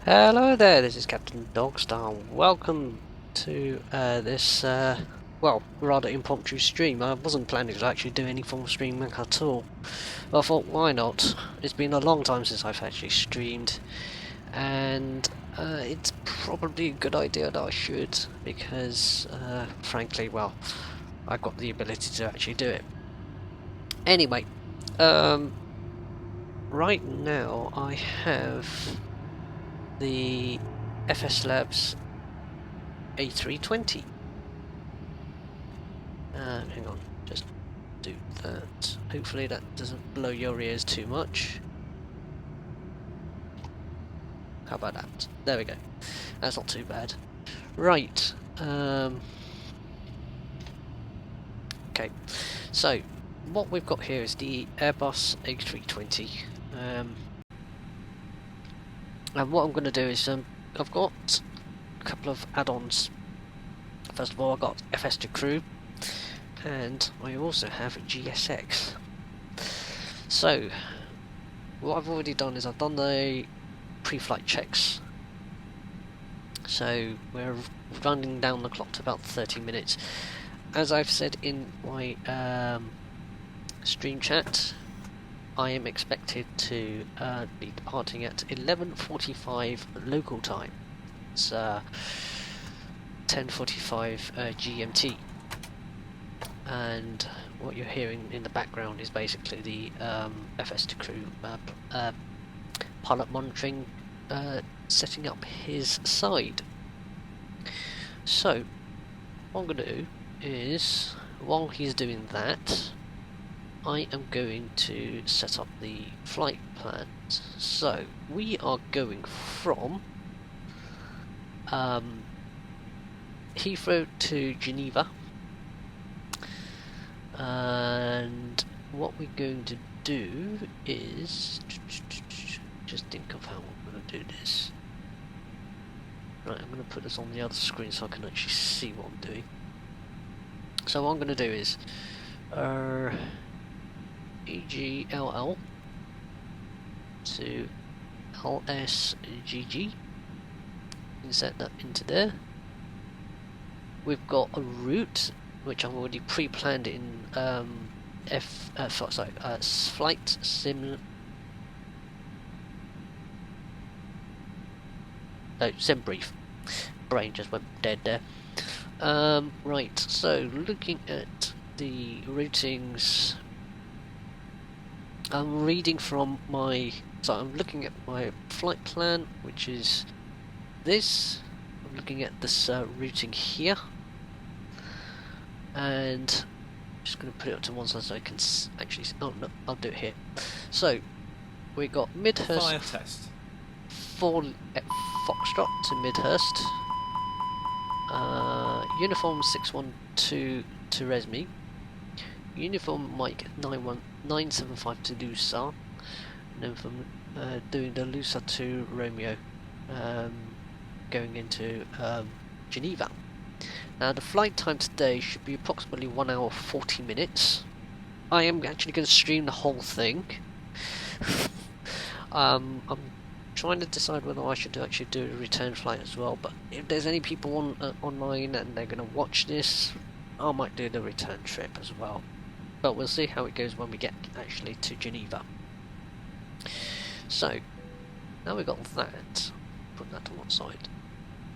Hello there, this is Captain Dogstar. Welcome to this, well, rather impromptu stream. I wasn't planning to actually do any form of streaming at all. But I thought, why not? It's been a long time since I've actually streamed, and it's probably a good idea that I should, because, frankly, well, I've got the ability to actually do it. Anyway, right now I have the FS Labs A320. Hang on, just do that. Hopefully that doesn't blow your ears too much. How about that? There we go. That's not too bad. Right. Okay. So what we've got here is the Airbus A320. And what I'm going to do is I've got a couple of add-ons. First of all, I've got FS2 Crew, and I also have GSX. So what I've already done is I've done the pre-flight checks. So we're running down the clock to about 30 minutes. As I've said in my stream chat, I am expected to be departing at 11:45 local time. It's 10:45 GMT. And what you're hearing in the background is basically the FS2 Crew pilot monitoring setting up his side. So what I'm going to do is, while he's doing that, I am going to set up the flight plans. So we are going from Heathrow to Geneva, and what we're going to do is just think of how I'm going to do this. Right, I'm going to put this on the other screen so I can actually see what I'm doing. So what I'm going to do is EGLL to LSGG, insert that into there. We've got a route which I've already pre-planned in flight sim. No, sim brief. Brain just went dead there. Right, so looking at the routings, I'm reading from my. So I'm looking at my flight plan, which is this. I'm looking at this routing here, and I'm just going to put it up to one side so I can actually. Oh no, I'll do it here. So we got Midhurst. Fire test. 4 Foxtrot to Midhurst. Uniform 612 to Resme. Uniform Mike 975 to Lusa. And then from doing the Lusa to Romeo, going into Geneva. Now the flight time today should be approximately 1 hour 40 minutes. I am actually going to stream the whole thing. I'm trying to decide whether I should actually do a return flight as well, but if there's any people on online and they're going to watch this, I might do the return trip as well. But we'll see how it goes when we get actually to Geneva. So now we've got that, put that to one side.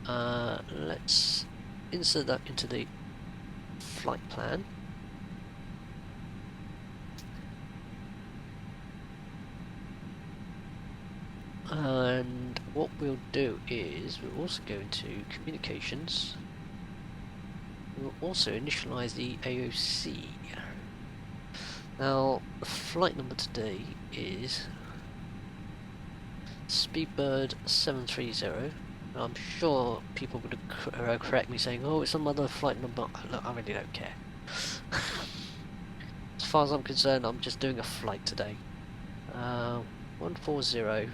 Let's insert that into the flight plan. And what we'll do is we'll also go into communications. We'll also initialize the AOC. Now the flight number today is Speedbird 730. I'm sure people would correct me saying, oh, it's some other flight number. Look, I really don't care. As far as I'm concerned, I'm just doing a flight today. 140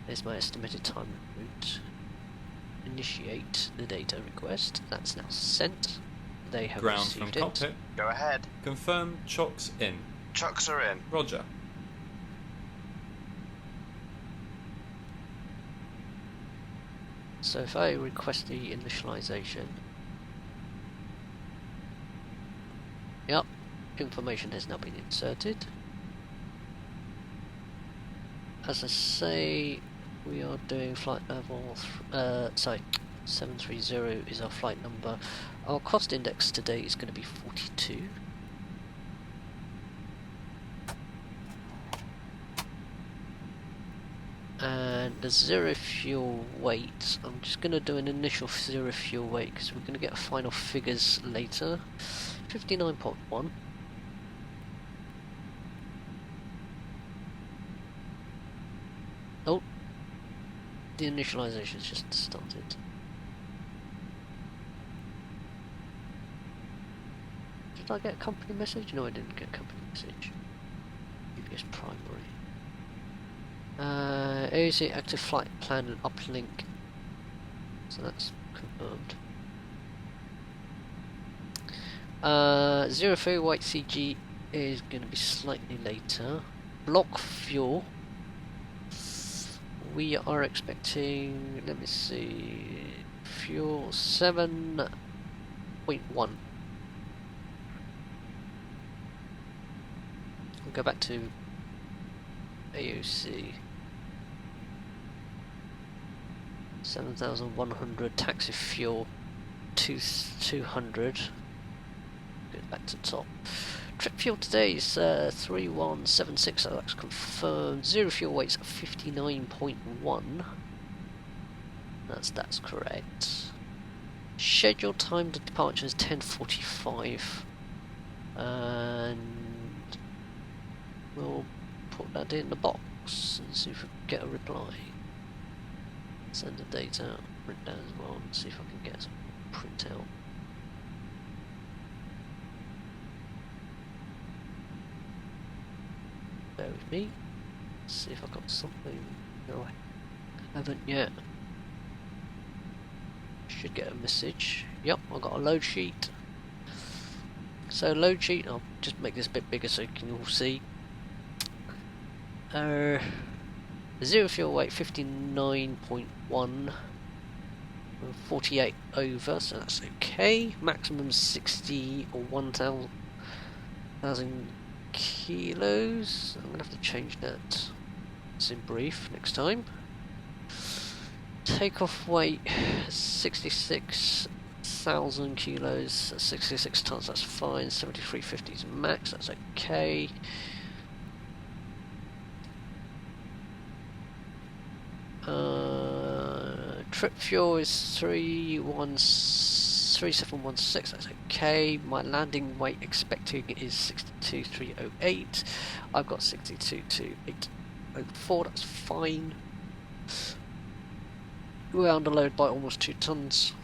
is my estimated time en route. Initiate the data request. That's now sent. They have Ground received from it. cockpit. Go ahead. Confirm chocks in. Chocks are in. Roger. So if I request the initialization, yep, information has now been inserted. As I say, we are doing flight level, 730 is our flight number. Our cost index today is going to be 42. And the zero fuel weight, I'm just going to do an initial zero fuel weight because we're going to get final figures later. 59.1. Oh, the initialization's just started. Did I get a company message? No, I didn't get a company message. UPS primary. AOC active flight plan and uplink. So that's confirmed. Zero fuel weight CG is going to be slightly later. Block fuel. We are expecting, let me see, fuel 7.1. We'll go back to AOC. 7,100 taxi fuel 200. Go back to top. Trip fuel today is 3176, so that's confirmed. Zero fuel weight's 59.1. That's correct. Scheduled time to departure is 10:45, and we'll put that in the box and see if we can get a reply. Send the date out, print down as well, and see if I can get some print out. Bear with me. Let's see if I've got something. No, I haven't yet. Should get a message. Yep, I've got a load sheet. So load sheet, I'll just make this a bit bigger so you can all see. Zero fuel weight 59.1. 48 over, so that's okay. Maximum 60 or 1,000 kilos. I'm gonna have to change that. It's in brief next time. Takeoff weight 66,000 kilos, 66 tons, that's fine. 7350 is max, that's okay. Trip fuel is 3716, that's okay. My landing weight expecting is 62,308. I've got 62,284, that's fine. We're under load by almost 2 tons.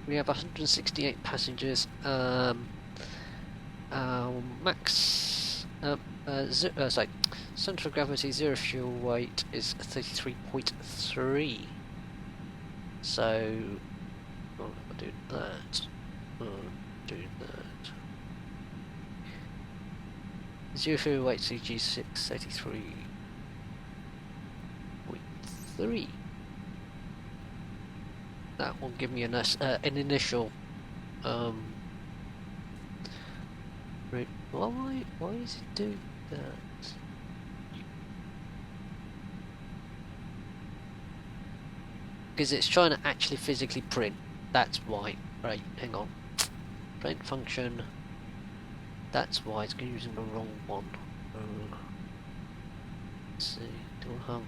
We have 168 passengers. Max center of gravity, zero fuel weight is 33.3. So, I'll do that. Do that. Zero fuel weight CG 683.3. That will give me an initial rate. Why is it doing that? Because it's trying to actually physically print. That's why. Right, hang on. Print function. That's why it's using the wrong one. Let's see. Do I have?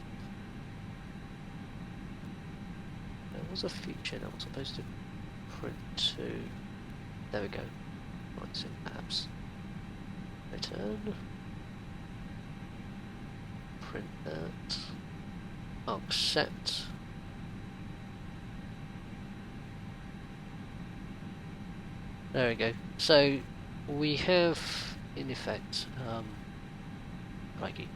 There was a feature that was supposed to print to. There we go. Right, it's in apps. Return. Print that. Accept. There we go. So we have, in effect, crikey.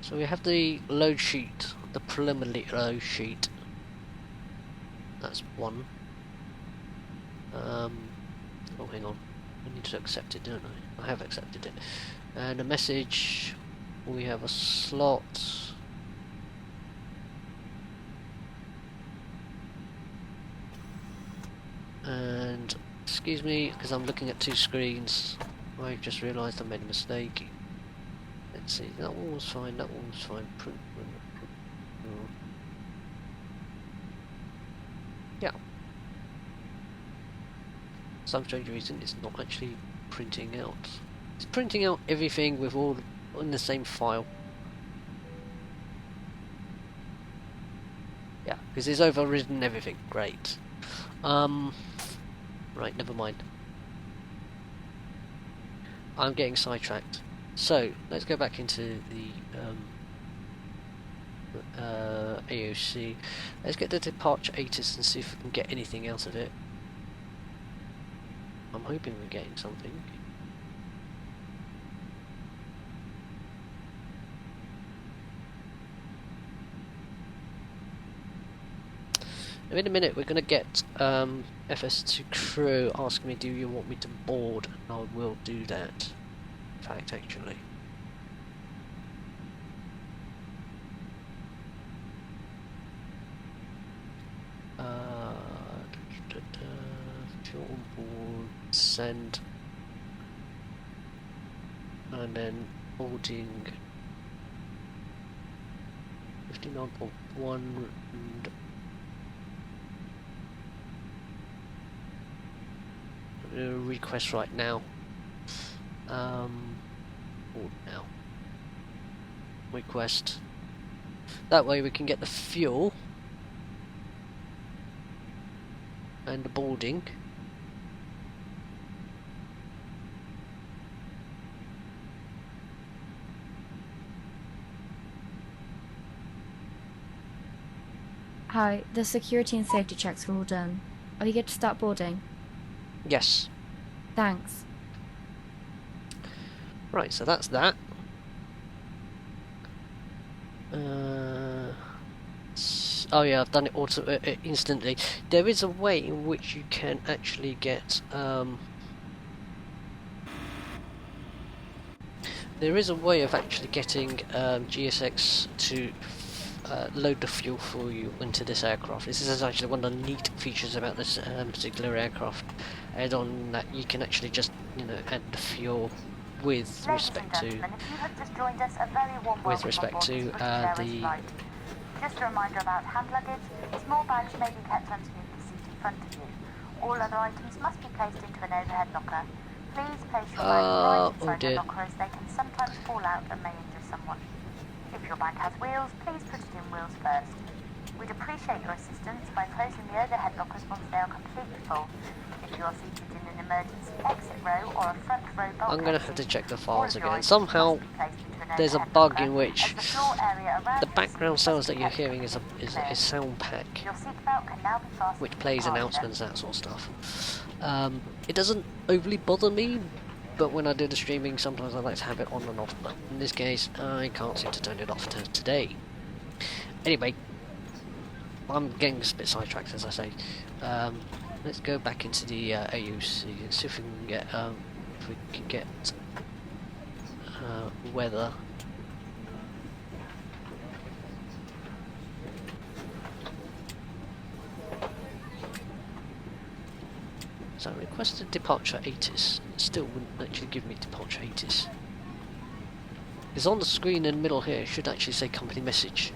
So we have the load sheet, the preliminary load sheet. That's one. Oh, hang on. I need to accept it, don't I? I have accepted it. And a message. We have a slot. And excuse me, because I'm looking at two screens. I've just realised I made a mistake. Let's see. That one was fine. That one was fine. Print. Yeah. For some strange reason, it's not actually printing out. It's printing out everything with all in the same file. Yeah, because it's overridden everything. Great. Right, never mind. I'm getting sidetracked. So let's go back into the AOC. Let's get the departure ATIS and see if we can get anything out of it. I'm hoping we're getting something. In a minute we're going to get FS2 crew asking me, do you want me to board? And I will do that. In fact, actually. Fuel on board, send, and then boarding 59.1 and request right now. Board now. Request. That way we can get the fuel and the boarding. Hi, the security and safety checks are all done. Are you good to start boarding? Yes. Thanks. Right, so that's that. Oh yeah, I've done it instantly. There is a way in which you can actually get there is a way of actually getting GSX to load the fuel for you into this aircraft. This is actually one of the neat features about this particular aircraft. And on that, you can actually just, you know, add the fuel with respect to the Just a reminder about hand luggage. Small bags may be kept underneath the seat in front of you. All other items must be placed into an overhead locker. Please place your bag right inside the locker, as they can sometimes fall out and may injure someone. If your bag has wheels, please put it in wheels first. We'd appreciate your assistance by closing the overhead lockers once they are completely full. If you are seated in an emergency exit row or a front row bulkhead, I'm going to have to check the files again. Somehow there's a bug in which the background sounds that you're hearing is a sound pack which plays announcements, that sort of stuff. It doesn't overly bother me, but when I do the streaming sometimes I like to have it on and off, but in this case I can't seem to turn it off today. Anyway, I'm getting a bit sidetracked, as I say. Let's go back into the AUC and see if we can get weather. So I requested departure ATIS. It still wouldn't actually give me departure ATIS. It's on the screen in the middle here. It should actually say company message.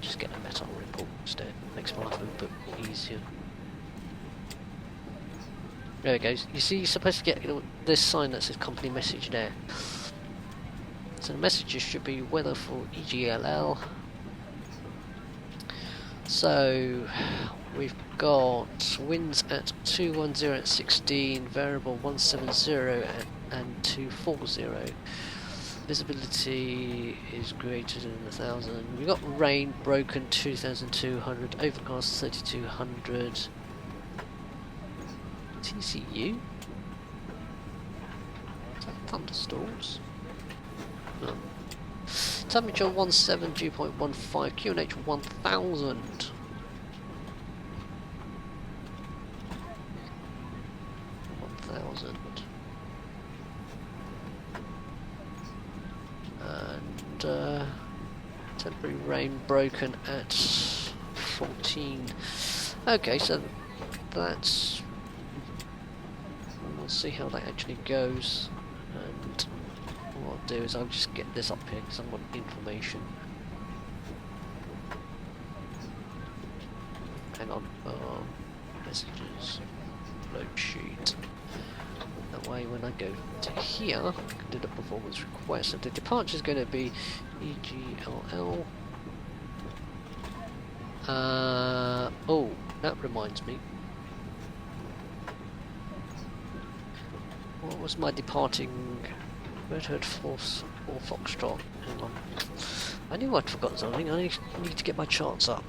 Just get a metal report instead. Makes my life a bit easier. There it goes. You see, you're supposed to get this sign that says company message there. So the messages should be weather for EGLL. So we've got winds at 210 at 16, variable 170 and 240. Visibility is greater than 1,000. We've got rain, broken 2,200, overcast 3,200. TCU? Is that thunderstorms? Temperature 17, dew point 15, QNH 1000. 1000. And temporary rain broken at 14. Okay, so that's... we'll see how that actually goes. And what I'll do is I'll just get this up here because I want information. Hang on. Messages. Load sheet. That way when I go to here, I can do the performance request. So the departure is going to be EGLL. Oh, that reminds me. What was my departing? Red Hood Force or Foxtrot? Hang on. I knew I'd forgotten something. I need to get my charts up.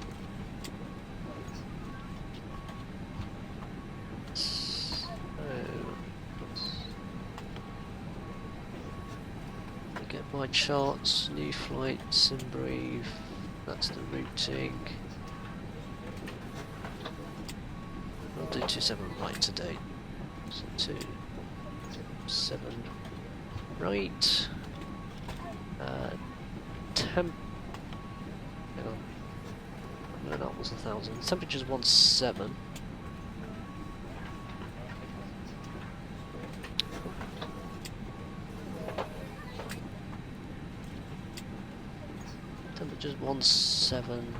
Get my charts, new flight, SimBrief, that's the routing. I'll do 27 right today. So 27 right. Hang on. No, that was 1000. Temperature's 17. Temperature's 17.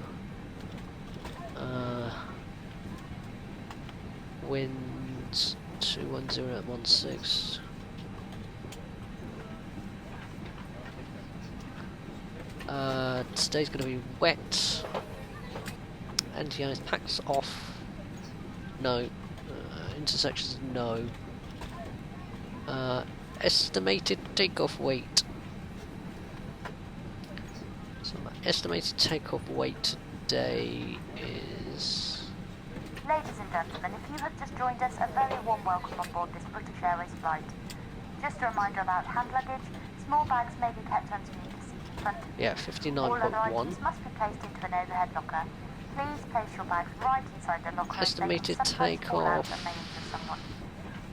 Winds 210 at 16. Today's going to be wet. Anti-ice packs off. No. Intersections no. Estimated takeoff weight. So my estimated takeoff weight today is... Ladies and gentlemen, if you have just joined us, a very warm welcome on board this British Airways flight. Just a reminder about hand luggage. Small bags may be kept underneath the seat in front of you. Yeah, All other 59.1. items must be placed into an overhead locker. Please place your bags right inside the locker. Estimated as they can sometimes fall out takeoff. and may injure someone.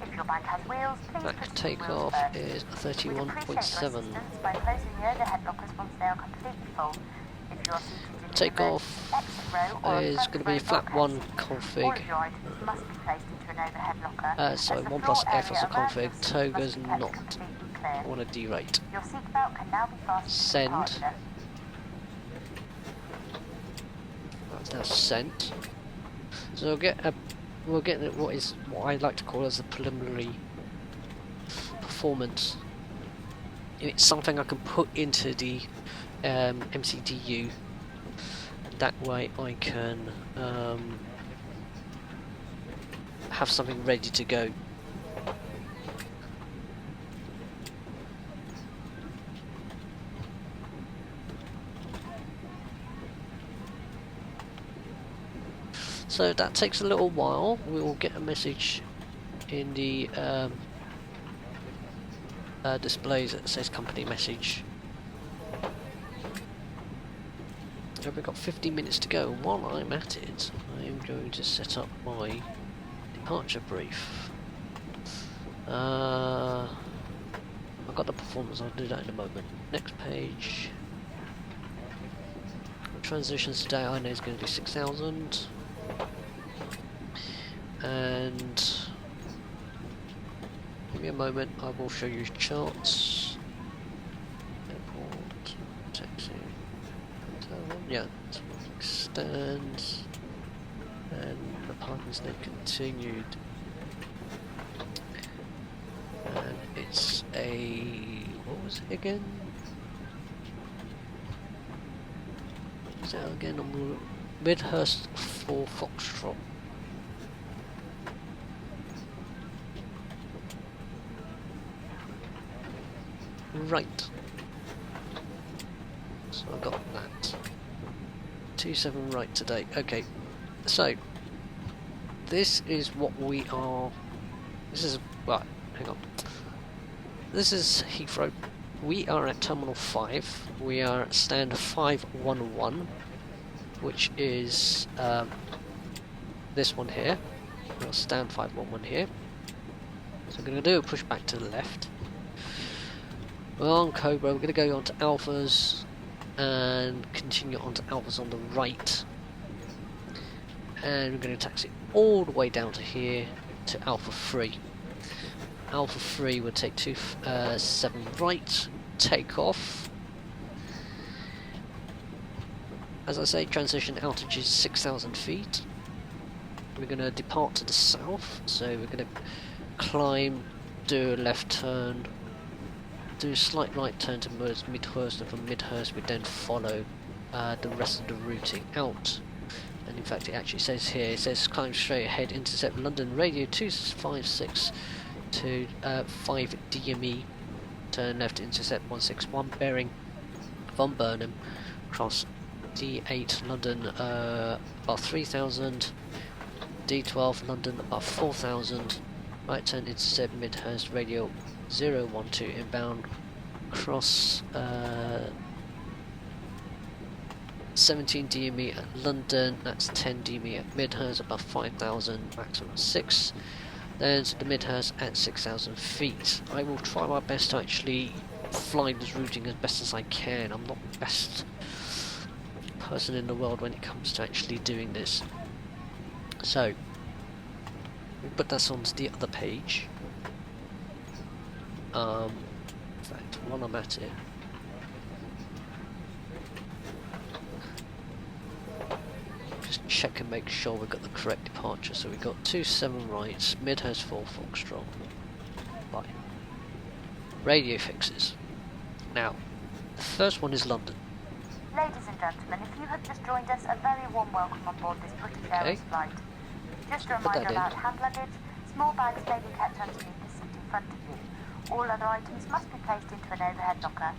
If your bag has wheels, please Max put the wheels takeoff first. is We'd appreciate your 31.7. assistance by closing the overhead lockers once they are completely full. If you are seated in the Takeoff exit row or is front going to be row flat bulkhead 1 seat, all config. of your items must be placed into an overhead locker. Sorry, as the 1 floor plus F as a area around config. your seat Toga's must be kept not. completely clear. I want to derate. Your seatbelt can now be fastened Send. to departure. That's now sent. So we'll get what I like to call as a preliminary performance. It's something I can put into the MCDU. That way I can have something ready to go. So that takes a little while. We will get a message in the displays that says company message. So we've got 15 minutes to go. While I'm at it, I am going to set up my departure brief. I've got the performance, I'll do that in a moment. Next page. Transitions today I know is going to be 6,000. And give me a moment, I will show you charts. Airport, taxi, hotel, yeah, stands, and the parking stay continued. And it's a, what was it again? Is that again on Midhurst for Foxtrot? Right. So I got that. 27 right today. Okay. So this is what we are. This is well. Hang on. This is Heathrow. we are at Terminal 5. We are at stand 511, which is this one here. We'll stand 511 here. So we're going to do a push back to the left. We're on Cobra, we're going to go on to Alphas and continue on to Alphas on the right. And we're going to taxi all the way down to here to Alpha 3. Alpha 3 will take 27 right, take off. As I say, transition altitude is 6,000 feet. We're going to depart to the south, so we're going to climb, do a left turn, do a slight right turn to Midhurst, and from Midhurst we then follow the rest of the routing out. And in fact it actually says here, it says climb straight ahead, intercept London radio 256 to 5 DME, turn left, intercept 161, bearing from Burnham, cross D8 London above 3000, D12 London above 4000, right turn, intercept Midhurst radio 012 inbound, cross 17 DME at London, that's 10 DME at Midhurst above 5000, maximum 6. Then to the Midhurst at 6,000 feet. I will try my best to actually fly this routing as best as I can. I'm not the best person in the world when it comes to actually doing this. So, we put this onto the other page. In fact, while I'm at it, just check and make sure we've got the correct departure. So we've got 27 rights, Midhurst 4 Foxtrot. Right. Radio fixes. Now, the first one is London. Ladies and gentlemen, if you have just joined us, a very warm welcome on board this British Airways flight. Just a reminder about hand luggage. Small bags may be kept underneath the seat in front of you. All other items must be placed into an overhead locker.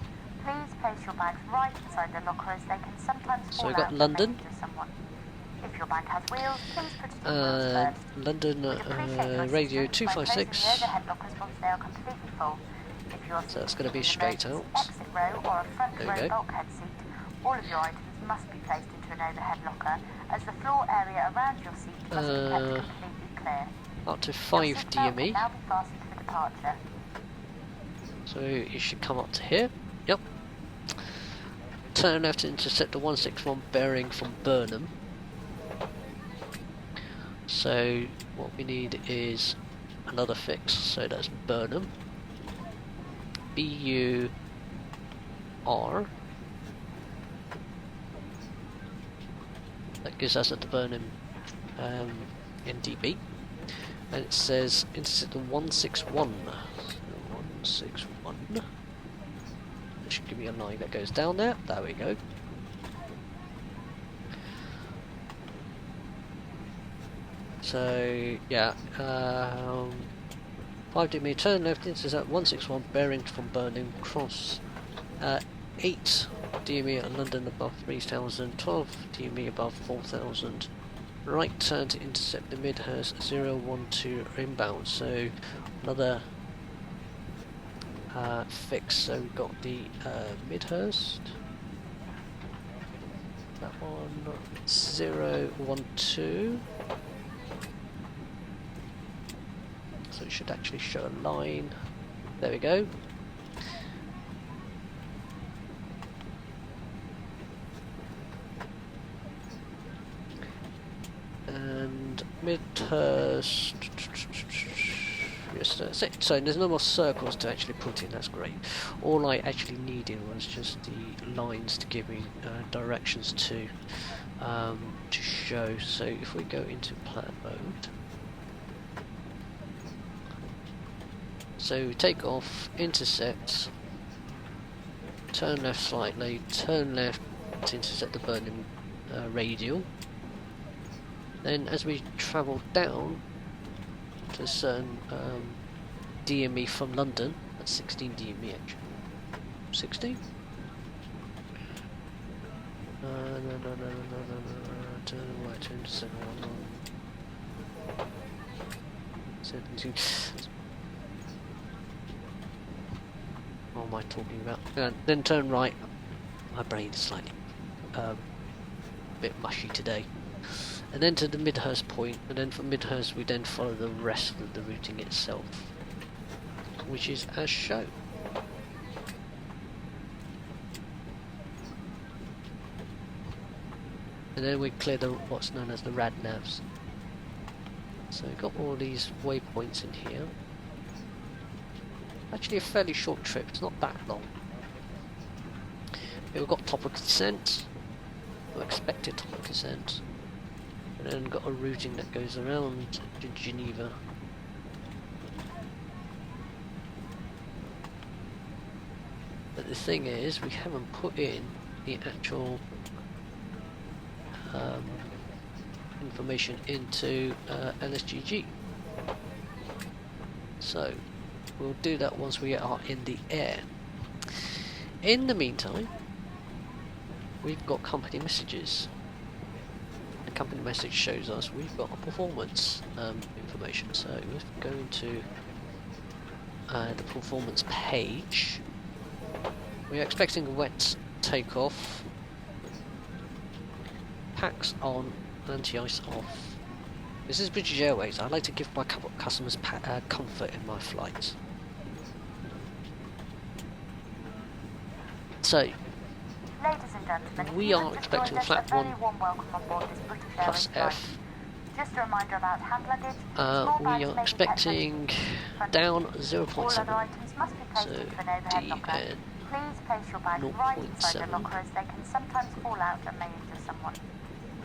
Please place your bags right inside the locker as they can sometimes fall out London. to someone. If your bag has wheels, please put it in wheels first. London radio 256. The overhead lockers once they are completely full. If you are So that's going to be straight out. exit row or a front There row we go. bulkhead seat, all of your items must be placed into an overhead locker, as the floor area around your seat must be kept completely clear. Up to Your 5 seatbelt can DME. now be fastened for departure. So you should come up to here. Yep. Turn left to intercept the 161 bearing from Burnham. So what we need is another fix. So that's Burnham. BUR. That gives us at the Burnham NDB. And it says intercept the 161. 161. It should give me a line that goes down there. There we go. So yeah, 5 DME, turn left, intercept 161 bearing from Burnham, cross 8 DME at London above 3000, 12 DME above 4000, right turn to intercept the Midhurst 012 inbound. So another fix. So we've got the Midhurst, that one 012. So it should actually show a line. There we go. And Midhurst. Yes, that's it. So there's no more circles to actually put in. That's great. All I actually needed was just the lines to give me directions to show. So if we go into plan mode. So take off, intercept, turn left slightly, turn left to intercept the Burnham radial. Then as we travel down to a certain DME from London, that's 16 DME actually. 16? No, turn right to intercept 17. What am I talking about? Then turn right. My brain is slightly a bit mushy today. And then to the Midhurst point, and then from Midhurst we then follow the rest of the routing itself, which is as shown. And then we clear the what's known as the rad navs. So we've got all these waypoints in here. Actually a fairly short trip, it's not that long. We've got top of descent, or expected top of descent, and then got a routing that goes around to Geneva. But the thing is, we haven't put in the actual information into LSGG. So we'll do that once we are in the air. In the meantime, we've got company messages. The company message shows us we've got a performance information. So let's go into the performance page. We're expecting a wet takeoff. Packs on, anti-ice off. This is British Airways. I like to give my customers comfort in my flights. So, Ladies and gentlemen, we are expecting flat 1 plus F. Just a reminder about hand luggage. We are expecting down 0.7. All other items must be placed into an overhead locker. DN Please place your bag right inside the locker, as they can sometimes fall out and may injure someone.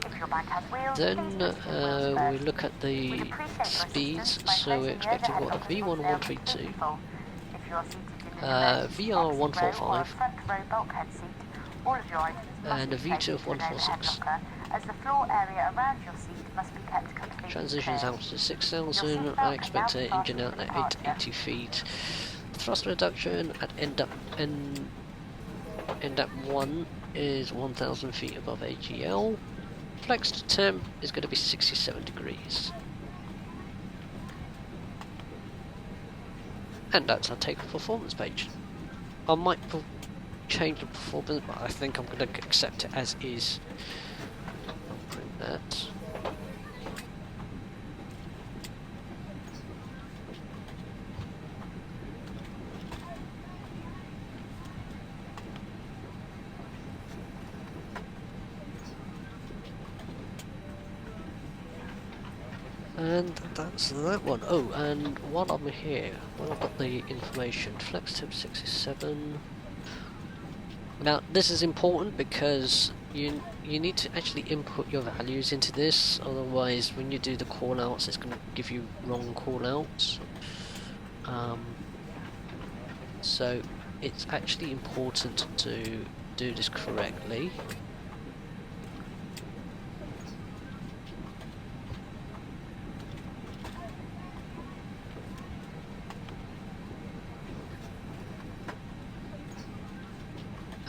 If your bag has wheels, Then please place your wheels first. we look at the We'd appreciate your speeds, assistance so by we're placing the expecting overhead what, a lockers V1 once they are 132, completely full. If you are seated in an emergency VR exit row or a 145, front row bulkhead seat, all of your items must and be a placed V2 of into an overhead 146. locker, as the floor area around your seat must be kept completely Transitions clear. out to 6,000, I expect an engine out at 880 feet. Thrust reduction at end up 1 is 1,000 feet above AGL. Flex to temp is going to be 67 degrees. And that's our takeoff performance page. I might change the performance, but I think I'm going to accept it as is. I'll print that. And that's that one. Oh, and while I'm here, while I've got the information, flex tip 67. Now, this is important because you need to actually input your values into this, otherwise when you do the call-outs it's going to give you wrong call-outs. So it's actually important to do this correctly.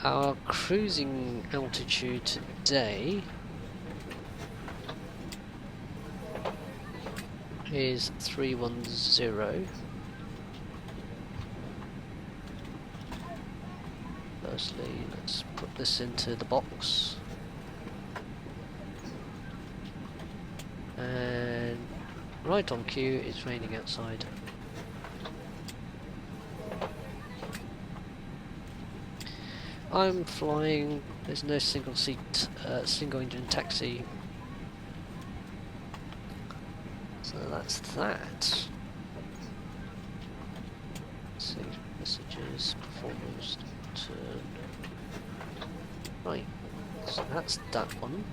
Our cruising altitude today is 310. Firstly, let's put this into the box. And right on cue, it's raining outside. I'm flying, there's no single seat, single engine taxi. So that's that. Let's see, messages, performance, turn. Right, so that's that one.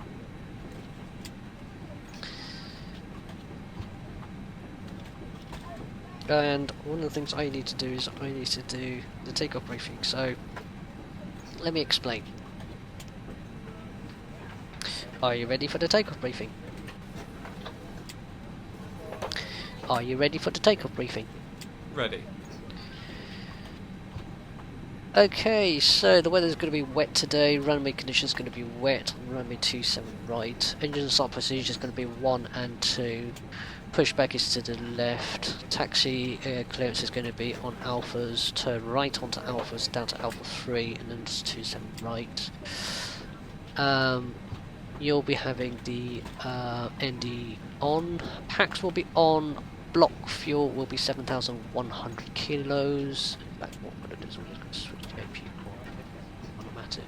And one of the things I need to do is I need to do the takeoff briefing, so let me explain. Are you ready for the takeoff briefing? Are you ready for the takeoff briefing? Ready. Okay, so the weather's going to be wet today, runway conditions going to be wet on runway 27 right, engine start procedure is going to be 1 and 2, pushback is to the left, taxi clearance is going to be on alphas, turn right onto alphas, down to alpha 3 and then just 27 right. You'll be having the ND on, packs will be on, block fuel will be 7,100 kilos. In fact, what it is, we're just going to switch to AP automatic.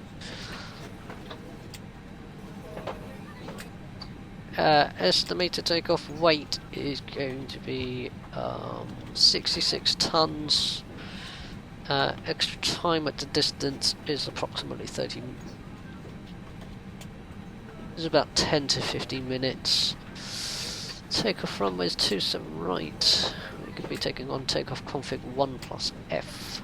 Estimated takeoff weight is going to be 66 tons. Extra time at the distance is approximately 30. It's about 10 to 15 minutes. Takeoff runways 27 right. We're going to be taking on takeoff config 1 plus F.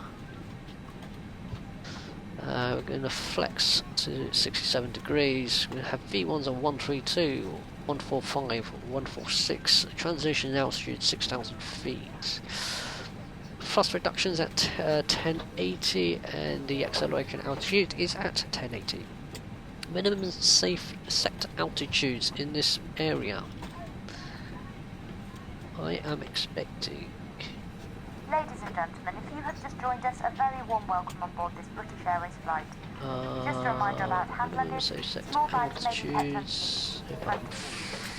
We're going to flex to 67 degrees. We're going to have V1s on 132, 145, 146. Transition altitude 6,000 feet. Thrust reductions at 1080 and the acceleration altitude is at 1080. Minimum safe sector altitudes in this area. I am expecting. Ladies and gentlemen, if you have just joined us, a very warm welcome on board this British Airways flight. Just a reminder about hand luggage, safe sector small bags may be kept altitudes.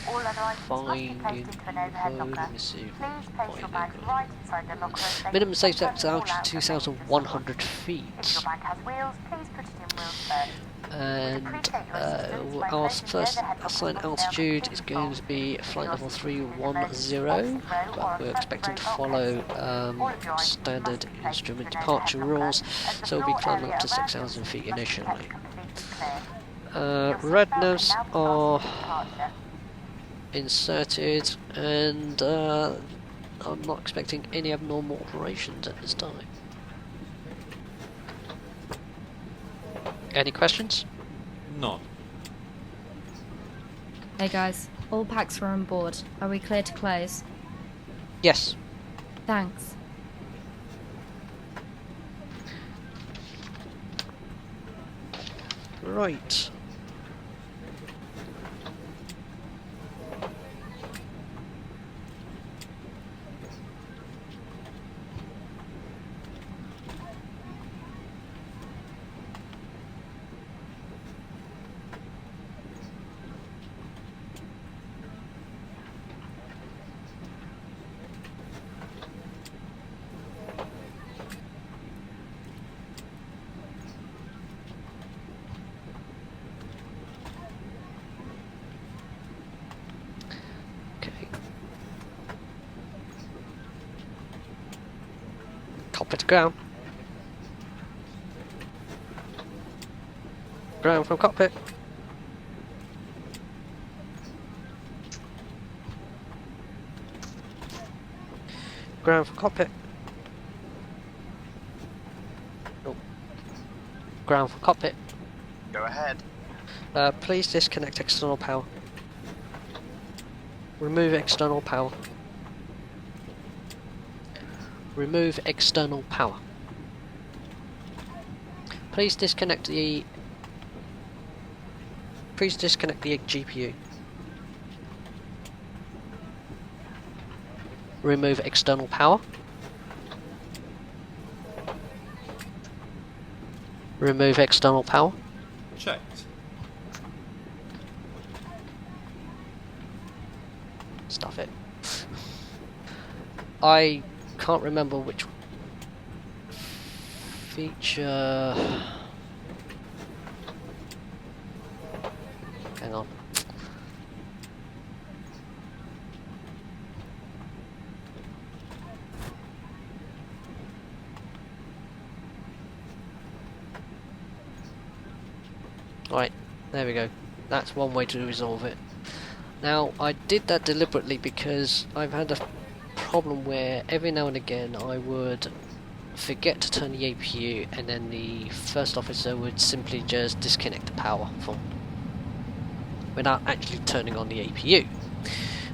all other items must be placed into an overhead locker. Let me see. Please place your bags right inside the locker. as they Minimum can safe sometimes sector fall out altitude and may injure 2,100 If feet. your bag has wheels, please put it in wheels first. And our first assigned altitude is going to be flight level 310, but we're expecting to follow standard instrument departure rules, so we'll be climbing up to 6,000 feet initially. Red navs are inserted, and I'm not expecting any abnormal operations at this time. Any questions? None. Hey guys, all packs are on board. Are we clear to close? Yes. Thanks. Right. Cockpit to ground. Ground from cockpit. Ground from cockpit. Oh. Ground from cockpit. Go ahead. Please disconnect external power. Remove external power. Remove external power. Please disconnect the GPU. Remove external power. Remove external power. Checked. Stuff it. I can't remember which feature. Hang on. Right, there we go. That's one way to resolve it. Now, I did that deliberately because I've had a problem where every now and again I would forget to turn the APU and then the first officer would simply just disconnect the power from without actually turning on the APU.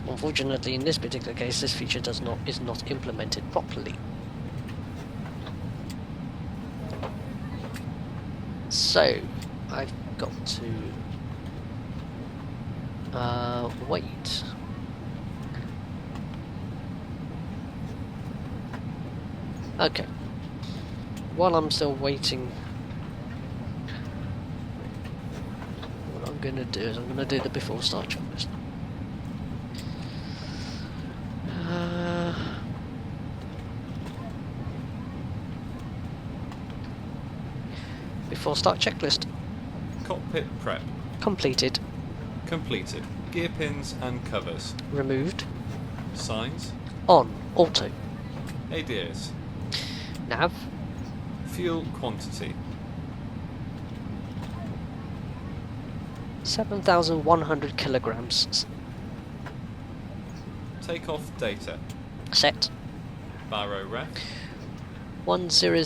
Unfortunately, in this particular case, this feature is not implemented properly. So, I've got to wait. Okay. While I'm still waiting, what I'm going to do is I'm going to do the before start checklist. Before start checklist. Cockpit prep. Completed. Completed. Gear pins and covers. Removed. Signs. On. Auto. ADS. Nav. Fuel quantity. 7,100 kilograms. Takeoff data. Set. Baro ref. 1000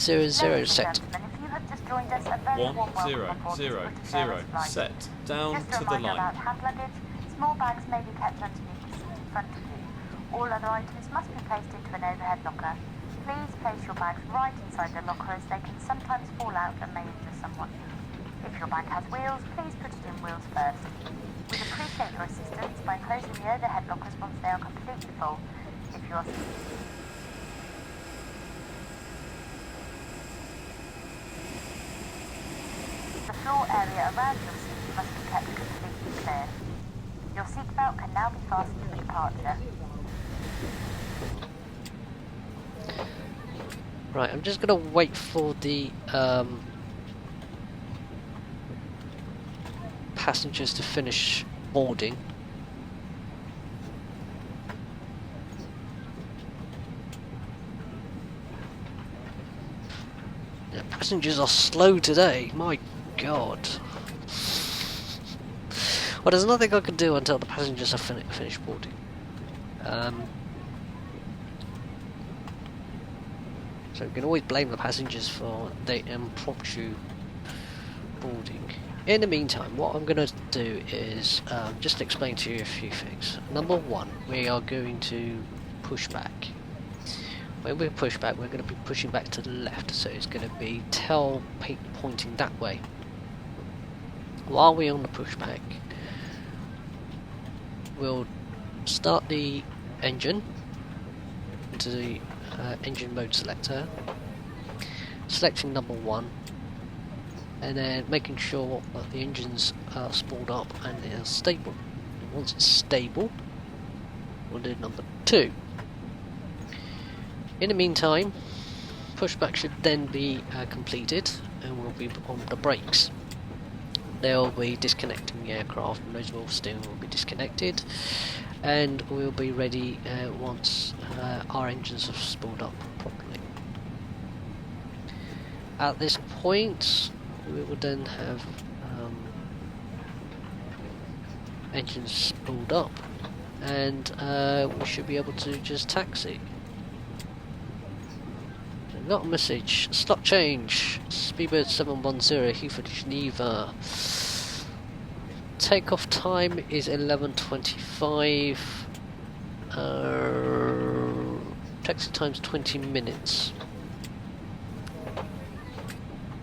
set. If you have just joined us, a very warm welcome aboard this 1000 British Airways flight. set. Down Just a to the reminder line. about hand luggage. Small bags may be kept underneath the seat in front of you. All other items must be placed into an overhead locker. Please place your bags right inside the locker as they can sometimes fall out and may injure someone. If your bag has wheels, please put it in wheels first. We'd appreciate your assistance by closing the overhead lockers once they are completely full. If you are the floor area around your seat must be kept completely clear. Your seatbelt can now be fastened for departure. Right, I'm just going to wait for the passengers to finish boarding. Yeah, passengers are slow today, my god. Well, there's nothing I can do until the passengers have finished boarding. So we can always blame the passengers for the impromptu boarding. In the meantime, what I'm going to do is just explain to you a few things. Number one, we are going to push back. When we push back, we're going to be pushing back to the left, so it's going to be tail pointing that way. While we're on the pushback, we'll start the engine into the engine mode selector, selecting number one, and then making sure that the engines are spooled up and they are stable. Once it's stable, we'll do number two. In the meantime, pushback should then be completed, and we'll be on the brakes. They'll be disconnecting the aircraft, and those wheel steering will be disconnected, and we'll be ready once our engines have spooled up properly. At this point, we will then have engines spooled up, and we should be able to just taxi. Not a message. Slot change. Speedbird 710 Heathrow to Geneva. Takeoff time is 11:25. Taxi time's 20 minutes.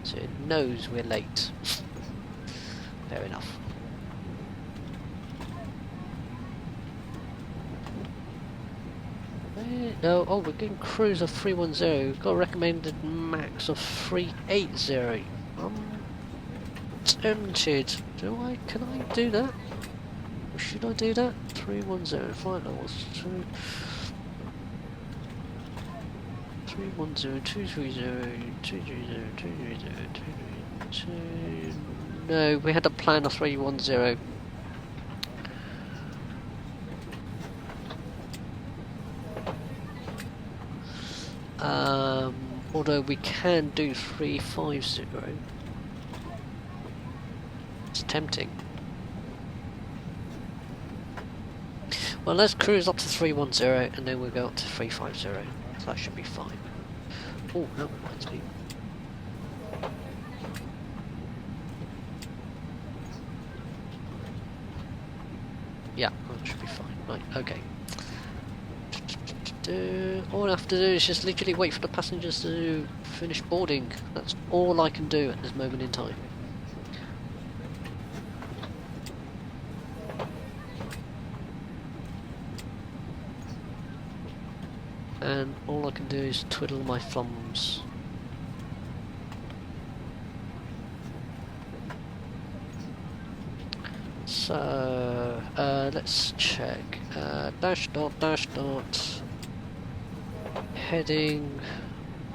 So it knows we're late. Fair enough. No, oh, we're getting cruise of 310. We've got a recommended max of 380. I'm tempted. Can I do that? Or should I do that? 310. Fine, I was 310, 230, 230, 230, 232. No, we had a plan of 310. Although we can do 350. It's tempting. Well, let's cruise up to 310 and then we'll go up to 350. So that should be fine. Oh, that reminds me. Yeah, that should be fine. Right, okay. All I have to do is just literally wait for the passengers to finish boarding. That's all I can do at this moment in time. And all I can do is twiddle my thumbs. So, let's check. Dash dot. Heading.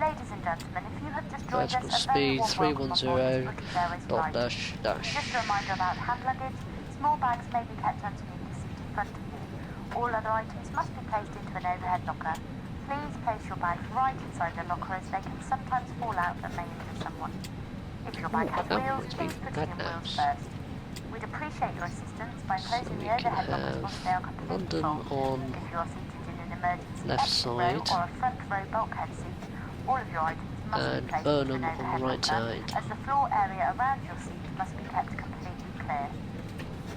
Ladies and gentlemen, if you have just joined Vertical us, a very speed warm welcome on 310 board this British Airways dot flight. dash. Just a reminder about hand luggage. Small bags may be kept underneath the seat in front of you. All other items must be placed into an overhead locker. Please place your bags right inside the locker as they can sometimes fall out and may injure someone. If your bag has wheels, please put it in wheels first. We'd appreciate your assistance by closing the overhead lockers once they are completely London full. on If you are seated in an emergency left exit row side or a front row bulkhead seat, all of your items must and be placed Burnham into an on the overhead right locker, side. as the floor area around your seat must be kept completely clear.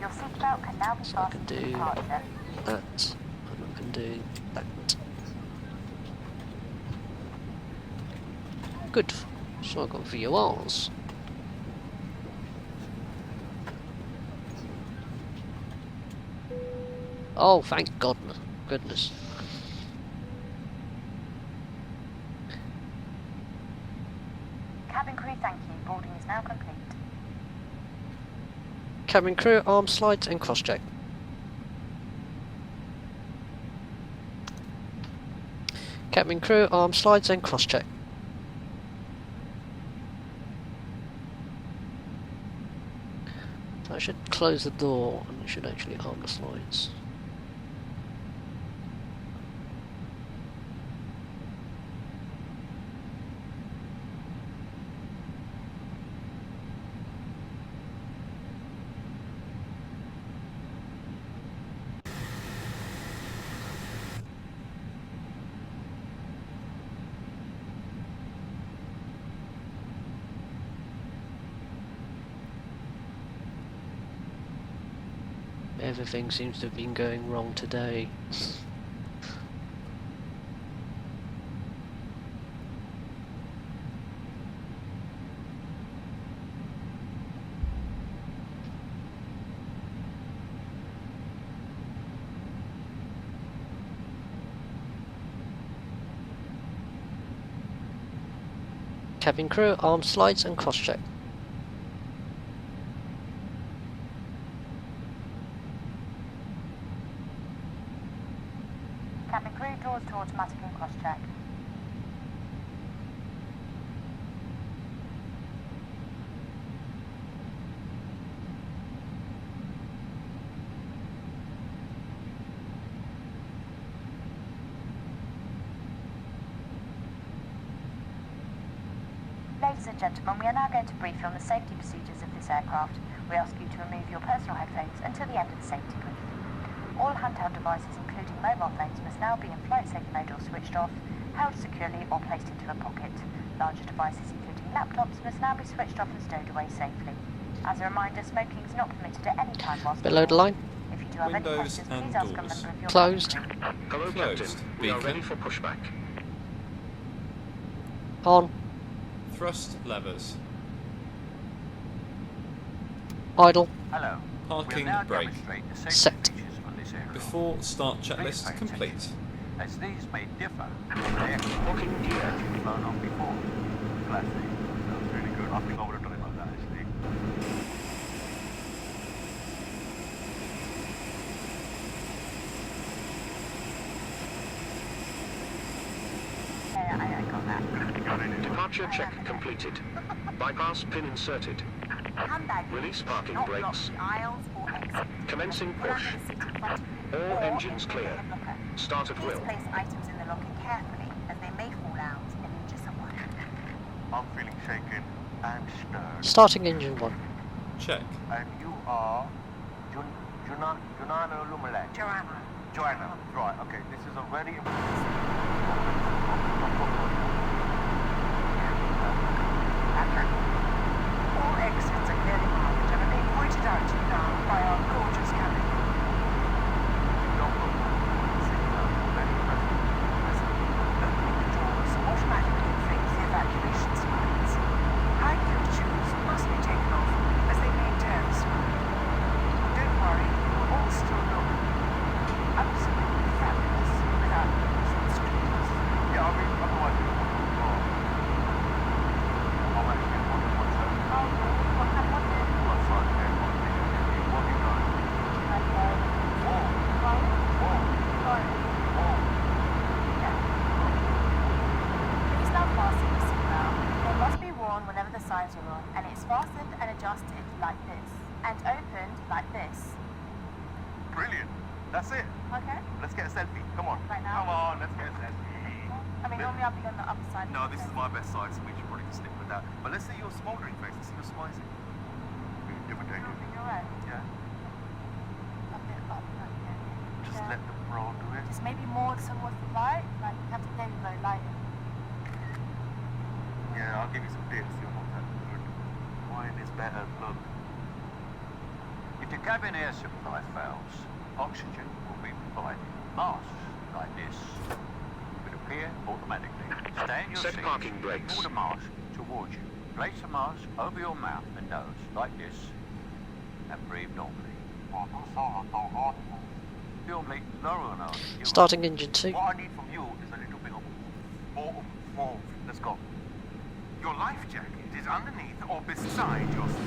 Your seatbelt can now be So I can fastened for do departure. that, and I can do that. Good. So I've got VORs. Oh, thank goodness. Cabin crew, thank you. Boarding is now complete. Cabin crew, arm slides and cross-check. Cabin crew, arm slides and cross-check. I should close the door and it should actually arm the slides. Everything seems to have been going wrong today. Cabin crew, arm slides and cross-check. Cabin crew, doors to automatic and cross-check. Ladies and gentlemen, we are now going to brief you on the safety procedures of this aircraft. We ask you to remove your personal headphones until the end of the safety brief. All handheld devices, including mobile phones, must now be in flight safe mode or switched off, held securely or placed into a pocket. Larger devices, including laptops, must now be switched off and stowed away safely. As a reminder, smoking is not permitted at any time whilst Below the line. If you do have any Windows questions, and please ask a doors. member of your Closed. cabin crew. Hello, Closed. Captain. We are Beacon. ready for pushback. On. Thrust levers. Idle. Hello. Parking We'll now brake. demonstrate the safety Set. features on this aircraft. Before start checklist Please pay complete. attention, as these may differ from the aircraft Looking gear. that you've flown on before. Classic. That was really good. I think I would have done it like that, actually. I got that. Got it. Departure check completed. Bypass pin inserted. Handbag. Release parking Not block brakes. the aisles or exit. Commencing Pull out push. the seat in front All or engines in the clear. overhead locker. Start at Please will. place items in the locker carefully, as they may fall out and injure someone. I'm feeling shaken and stirred. Starting engine 1. Check. And you are Junano Lumalan. Joanna. Joanna. Right, okay. This is a very All exits are clearly marked and are being pointed out to you now by our gorgeous cabin. very impressive. As tyres you're on, and it's fastened and adjusted like this, and opened like this. Brilliant. That's it. Okay? Let's get a selfie. Come on. Right now? Come on, let's get a selfie. I mean, normally I'll be on the upper side. No, this is my best side, so we should probably stick with that. But let's see your smouldering face. Let's see your smizing. Imitate it. You're right. Yeah. A bit up, like, yeah. Just let the roll do it. Just maybe more towards the light. Like, you have to there you go, light it. Yeah, I'll give you some tips. You're not that good. Mine is better. Look. If your cabin air supply fails, oxygen will be provided. Masks like this will appear automatically. Stay in your Set seat, parking brakes. pull the mask towards you. Place the mask over your mouth and nose like this and breathe normally. Normally, lower your nose. Starting engine 2. What I need from you is a little bit of more. Let's go. Your life jacket is underneath or beside your seat.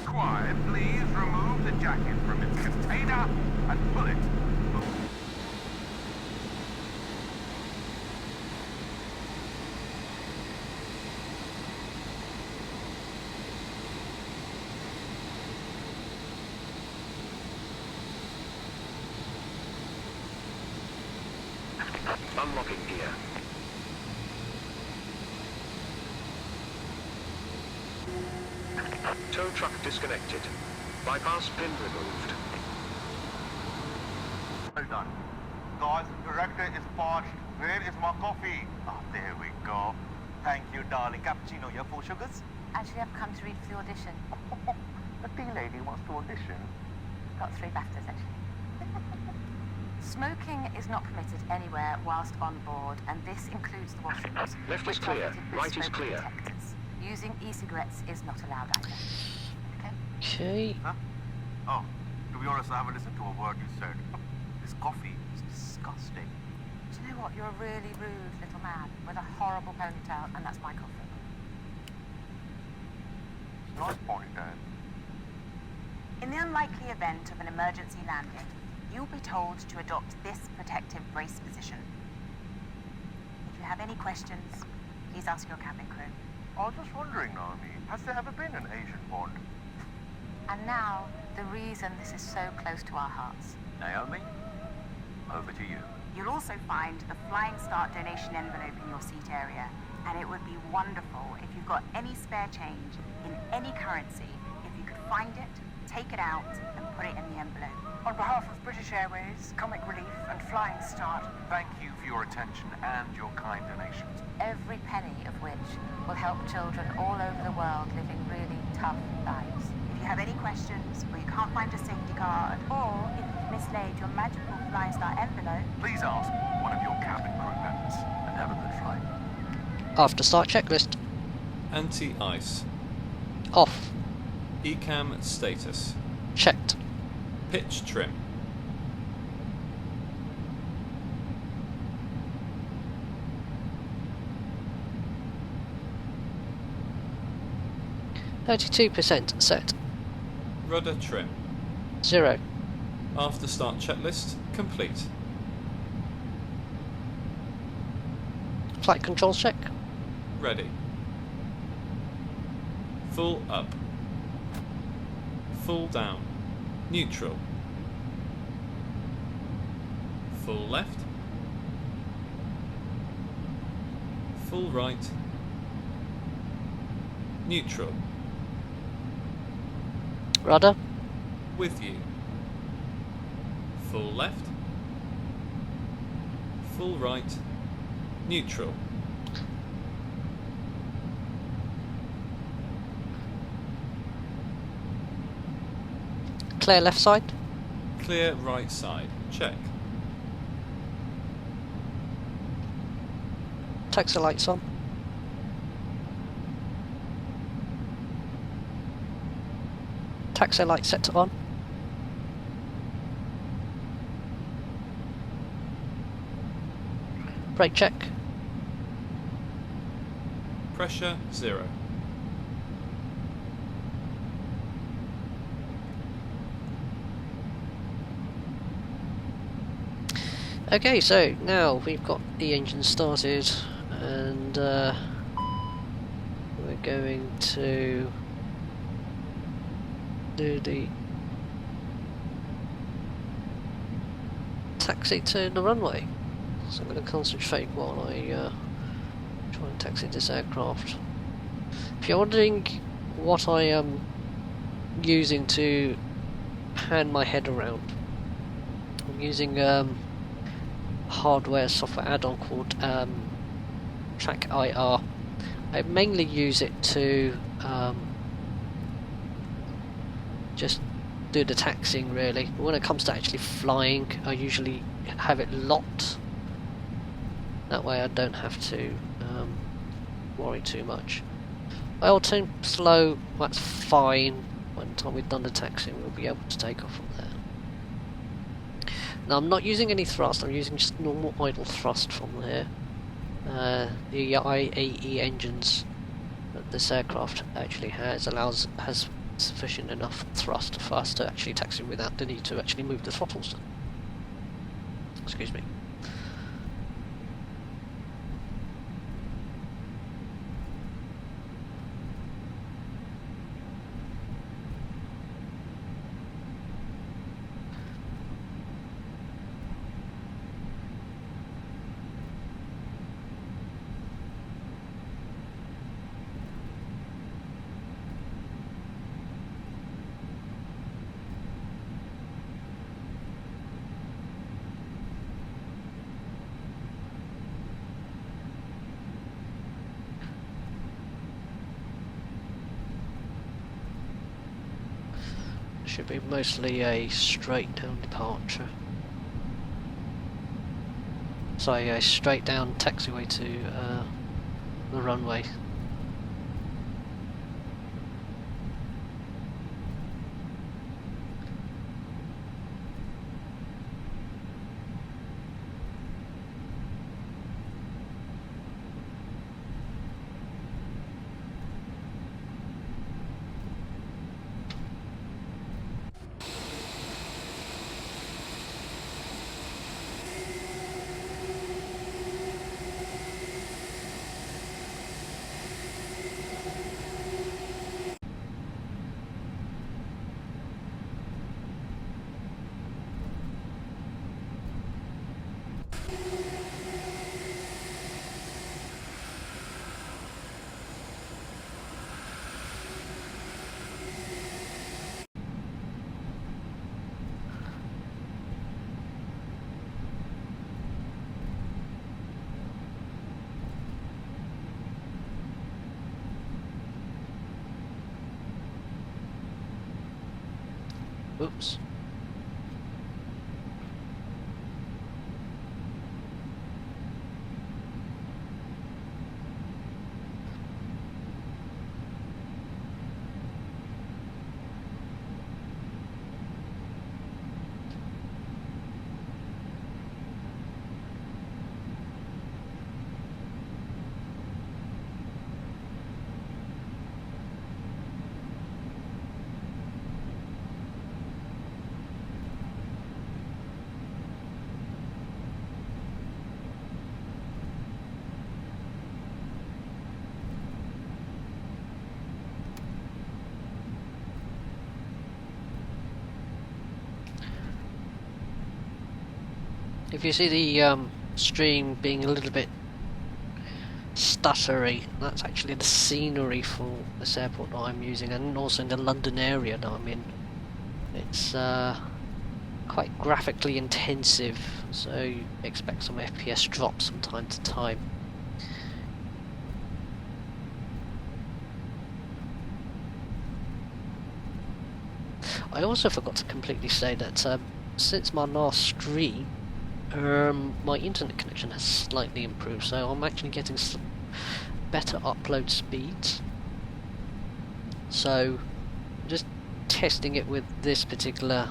Required, please remove the jacket from its container and pull it. Unlocking gear. Tow truck disconnected. Bypass pin removed. Well done. Guys, the director is parched. Where is my coffee? Oh, there we go. Thank you, darling. Cappuccino, you have 4 sugars? Actually, I've come to read for the audition. The tea lady wants to audition. Got 3 BAFTAs, actually. Smoking is not permitted anywhere whilst on board, and this includes the washrooms. Left is which are clear, fitted with right is smoke clear. detectors. Using e-cigarettes is not allowed either. Okay? Okay. Huh? Oh, to be honest, I haven't listened to a word you said. This coffee is disgusting. Do you know what? You're a really rude little man with a horrible ponytail, and that's my coffee. It's nice ponytail. In the unlikely event of an emergency landing, you'll be told to adopt this protective brace position. If you have any questions, please ask your cabin crew. I was just wondering, Naomi, has there ever been an Asian Bond? And now, the reason this is so close to our hearts. Naomi, over to you. You'll also find the Flying Start donation envelope in your seat area, and it would be wonderful if you've got any spare change in any currency, if you could find it, take it out, and put it in the envelope. On behalf of British Airways, Comic Relief and Flying Start, Thank you for your attention and your kind donations. Every penny of which will help children all over the world living really tough lives. If you have any questions, or you can't find a safety card, or if you've mislaid your magical Flying Start envelope, Please ask one of your cabin crew members. And have a good flight. After start checklist. Anti-ice. Off. Ecam status. Checked. Pitch trim. %32% set. Rudder trim. 0. After start checklist complete. Flight controls check. Ready. Full up. Full down. Neutral. Full left. Full right. Neutral. Rudder. With you. Full left. Full right. Neutral. Clear left side. Clear right side. Check. Taxi lights on. Taxi light set to on. Brake check. Pressure 0. Okay, so now we've got the engine started and we're going to do the taxi to the runway. So I'm going to concentrate while I try and taxi this aircraft. If you're wondering what I am using to pan my head around, I'm using hardware software add-on called Track IR. I mainly use it to just do the taxiing really, but when it comes to actually flying I usually have it locked. That way I don't have to worry too much. Oil temp slow, that's fine. By the time we've done the taxiing we'll be able to take off from there. Now I'm not using any thrust, I'm using just normal idle thrust from here. The IAE engines that this aircraft actually has sufficient enough thrust for us to actually taxi without the need to actually move the throttles. Excuse me. Should be mostly a straight down departure. Sorry, a straight down taxiway to the runway. Oops. If you see the stream being a little bit stuttery, that's actually the scenery for this airport that I'm using, and also in the London area that I'm in. It's quite graphically intensive, so you expect some FPS drops from time to time. I also forgot to completely say that since my last stream, my internet connection has slightly improved, so I'm actually getting some better upload speeds. So, I'm just testing it with this particular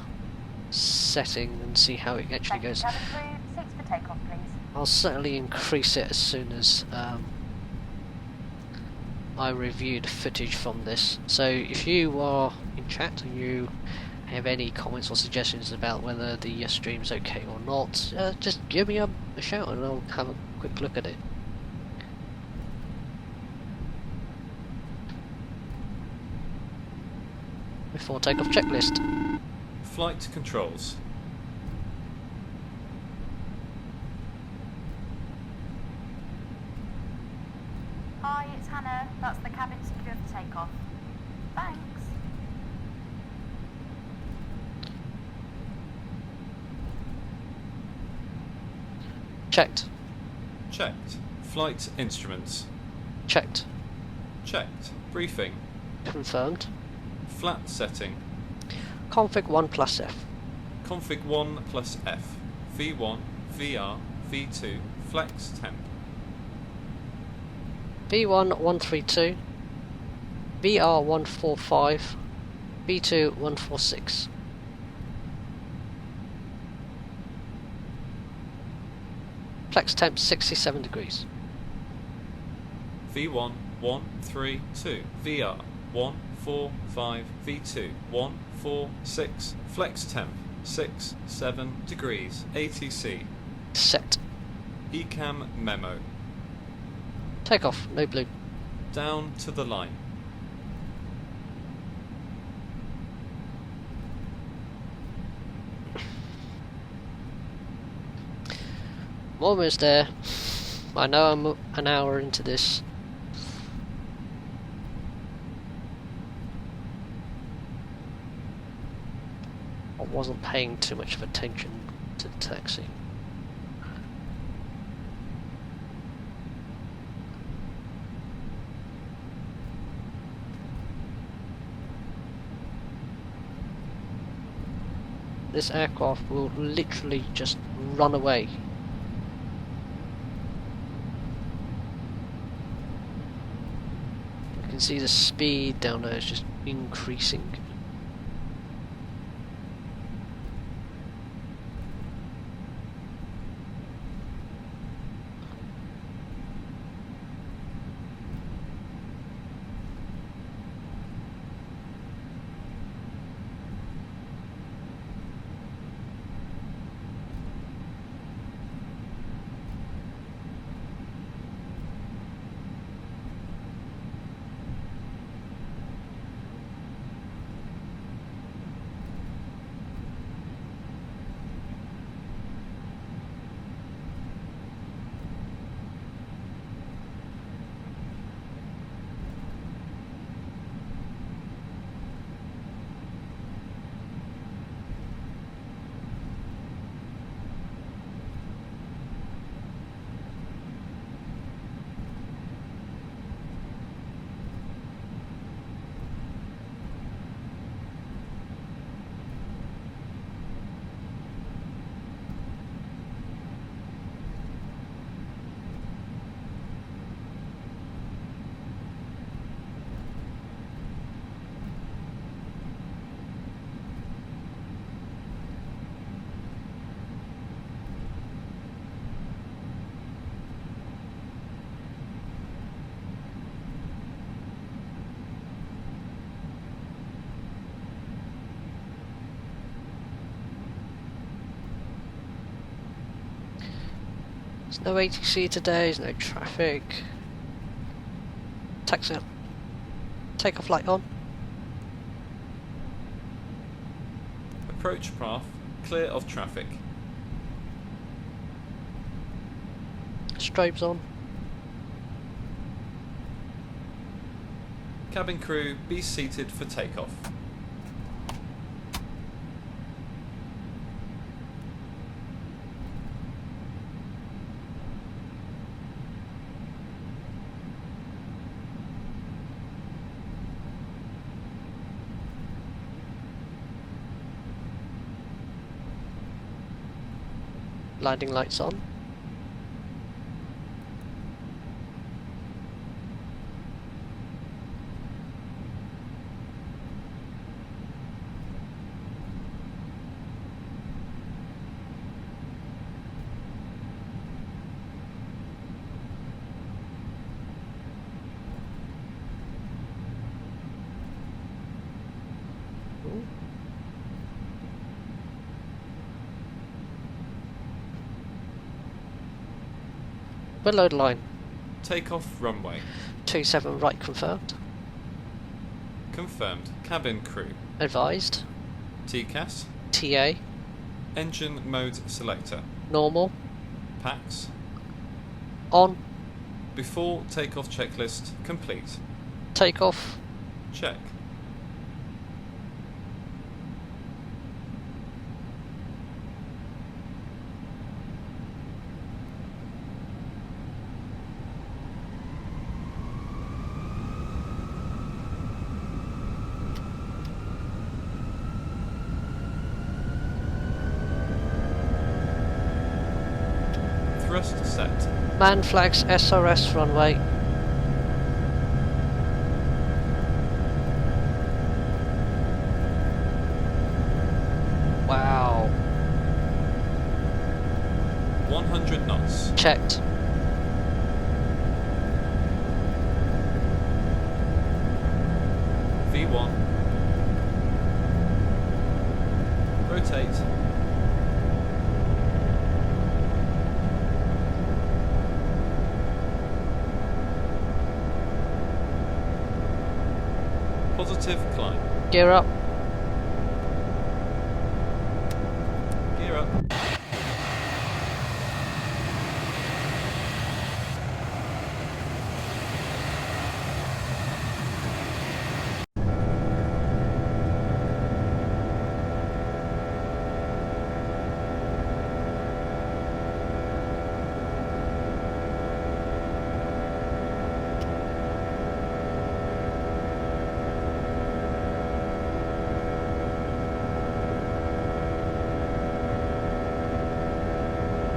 setting and see how it actually goes. Cabin crew, 6 for takeoff, please. I'll certainly increase it as soon as I review the footage from this. So, if you are in chat and you have any comments or suggestions about whether the stream's okay or not, just give me a shout and I'll have a quick look at it. Before takeoff checklist. Flight controls. Hi, it's Hannah. That's the cabin secure for takeoff. Thanks. Checked. Checked. Flight instruments. Checked. Checked. Briefing. Confirmed. Flap setting. Config 1 plus F. Config 1 plus F. V1, VR, V2, flex temp. V1 132. VR 145. V2 146. Flex temp 67 degrees. V1, 132. VR, 145. V2, 146. Flex temp, 67 degrees. ATC. Set. Ecam memo. Takeoff, no blue. Down to the line. I'm almost there. I know I'm an hour into this. I wasn't paying too much of attention to the taxi. This aircraft will literally just run away. You can see the speed down there is just increasing. There's no ATC today, there's no traffic. Taxi. Takeoff light on. Approach path clear of traffic. Strobes on. Cabin crew, be seated for takeoff. Landing lights on. Below the line. Takeoff runway. 27 right confirmed. Confirmed. Cabin crew, Advised. TCAS. TA. Engine mode selector. Normal. PAX. On. Before takeoff checklist complete. Takeoff. Check. Thrust set. Man flags SRS runway. Wow. 100 knots. Checked. V1. Rotate. Positive climb. Gear up. Gear up.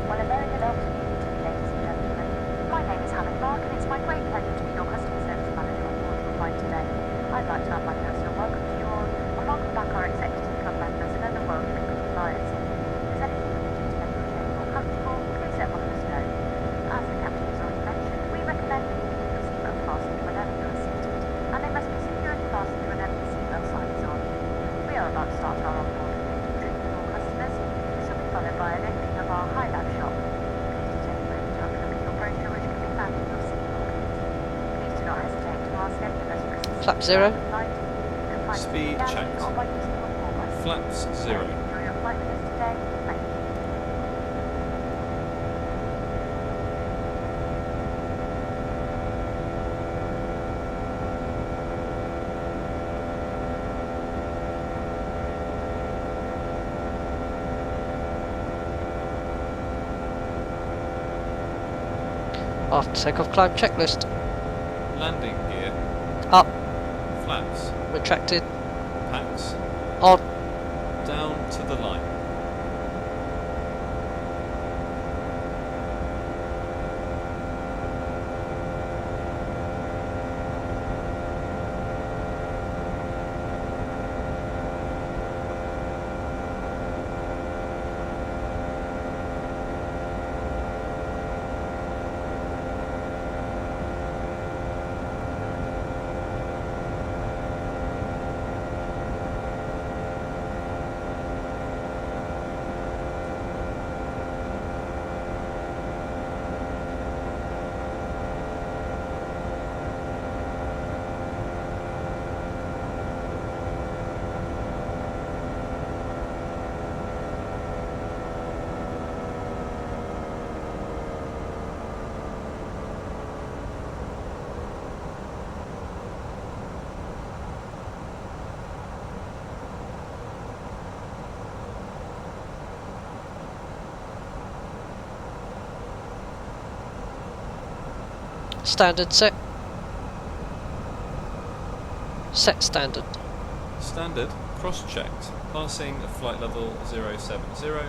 Well, a very good afternoon to you, ladies and gentlemen. My name is Hannah Clark, and it's my great pleasure to be your customer service manager on board your flight today. I'd like to add my personal welcome to you all, and welcome back our executive club members and other world frequent flyers. If there's anything we can do to make your journey more comfortable, please let one of us know. As the captain has already mentioned, we recommend that you keep your seatbelt fastened whenever you are seated, and they must be securely fastened whenever the seatbelt sign is on. We are about to start our onboard trip with all customers. This will be followed by a lifting of our high lab shop. Please do take a moment to have a look at your brochure, which can be found in your seat pocket. Please do not hesitate to ask any of us for assistance. Flap 0. throughout the flight. You can find us in Speed the galley checked. or by using your call button. Flaps 0. Enjoy your flight with us today. Thank you. After takeoff climb checklist. Landing gear. Up. Flaps. Retracted. PAX. On. Down to the line. Standard set. Set standard. Standard. Cross-checked. Passing flight level 070.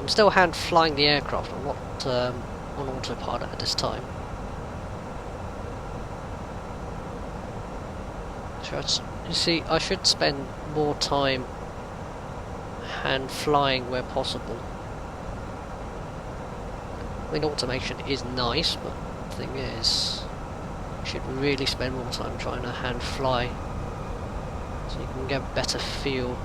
I'm still hand flying the aircraft. I'm not on autopilot at this time. You see, I should spend more time hand flying where possible. I mean, automation is nice, but the thing is, you should really spend more time trying to hand fly so you can get a better feel.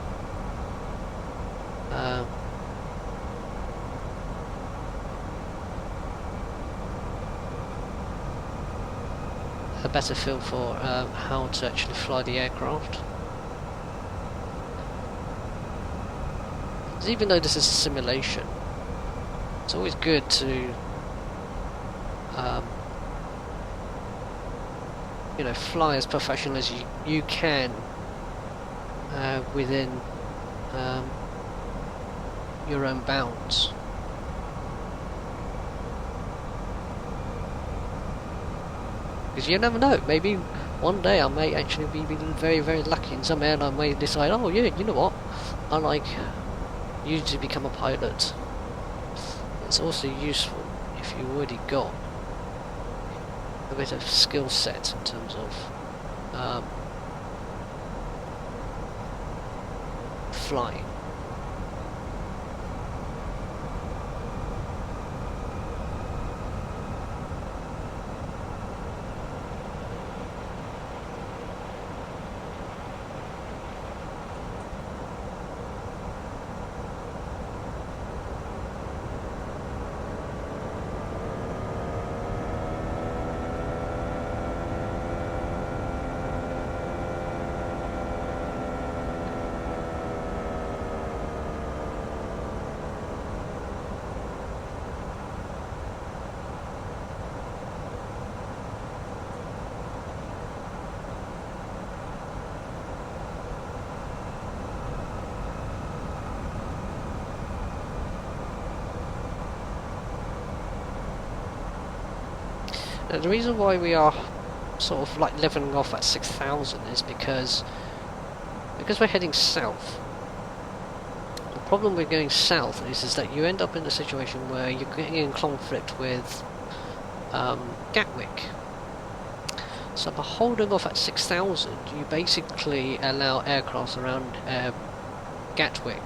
A better feel for how to actually fly the aircraft. Because even though this is a simulation, it's always good to you know, fly as professional as you can within your own bounds. Because you never know, maybe one day I may actually be very, very lucky, and some airline may decide, oh yeah, you know what, I like you to become a pilot. It's also useful if you already got a bit of skill set in terms of flying. Now, the reason why we are sort of like leveling off at 6,000 is because we're heading south. The problem with going south is that you end up in a situation where you're getting in conflict with Gatwick. So by holding off at 6,000, you basically allow aircraft around Gatwick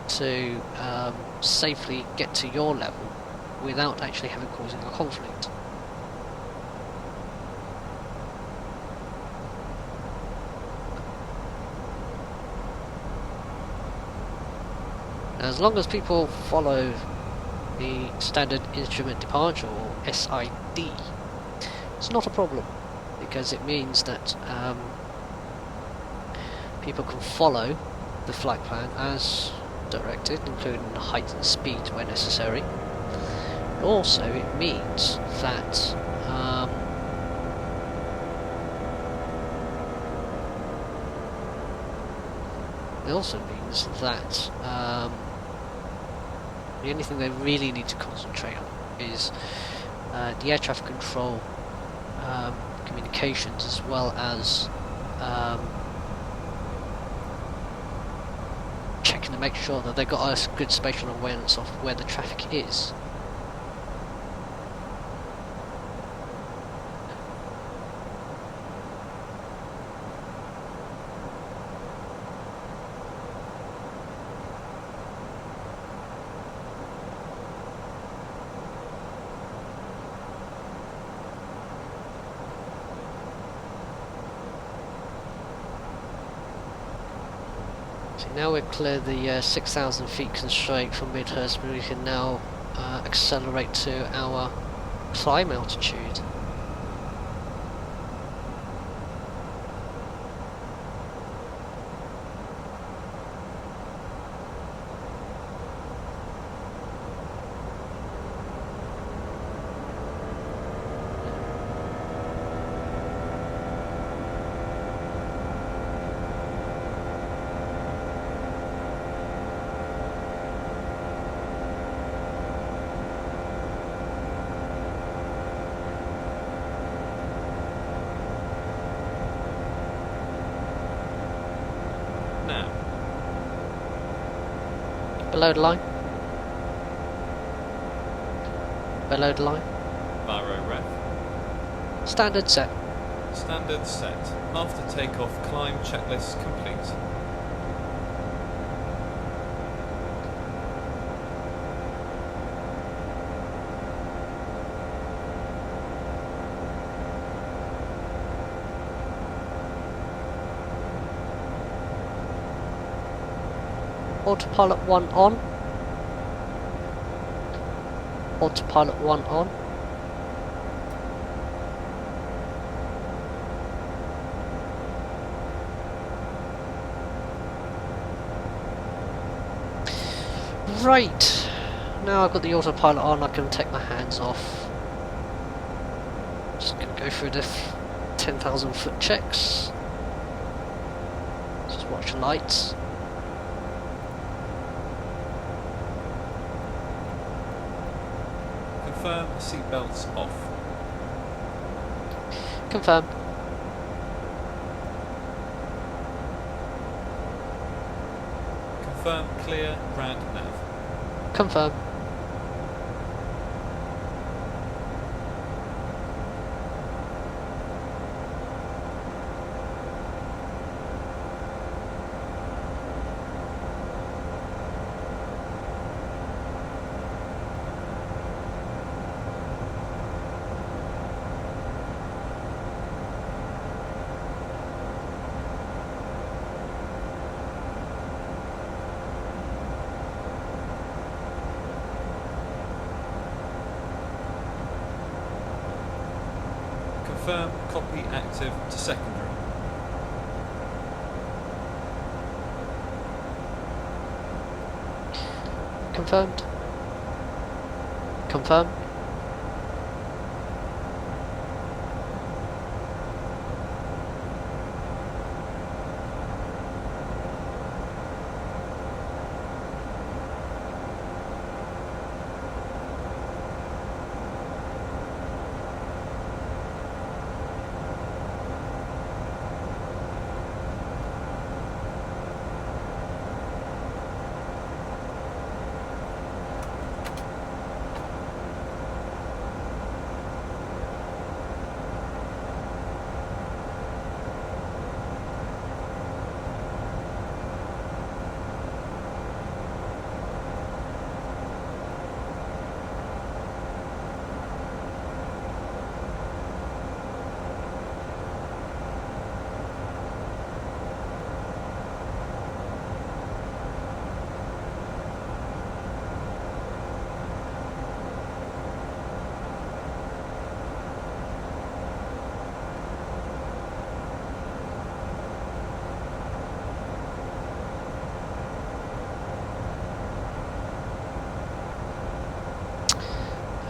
to safely get to your level without actually causing a conflict. As long as people follow the standard instrument departure, or SID, it's not a problem, because it means that people can follow the flight plan as directed, including height and speed where necessary. Also, it means that the only thing they really need to concentrate on is the air traffic control communications, as well as checking to make sure that they've got a good spatial awareness of where the traffic is. Now we've cleared the 6,000 feet constraint from Midhurst, we can now accelerate to our climb altitude. Below the line. Below the line. Baro ref. Standard set. Standard set. After takeoff, climb checklist complete. Autopilot 1 on. Autopilot 1 on. Right, now I've got the autopilot on, I can take my hands off. Just gonna go through the 10,000 foot checks. Just watch the lights. Confirm seatbelts off. Confirm. Confirm clear rad nav. Confirm. Confirm copy active to secondary. Confirmed. Confirm.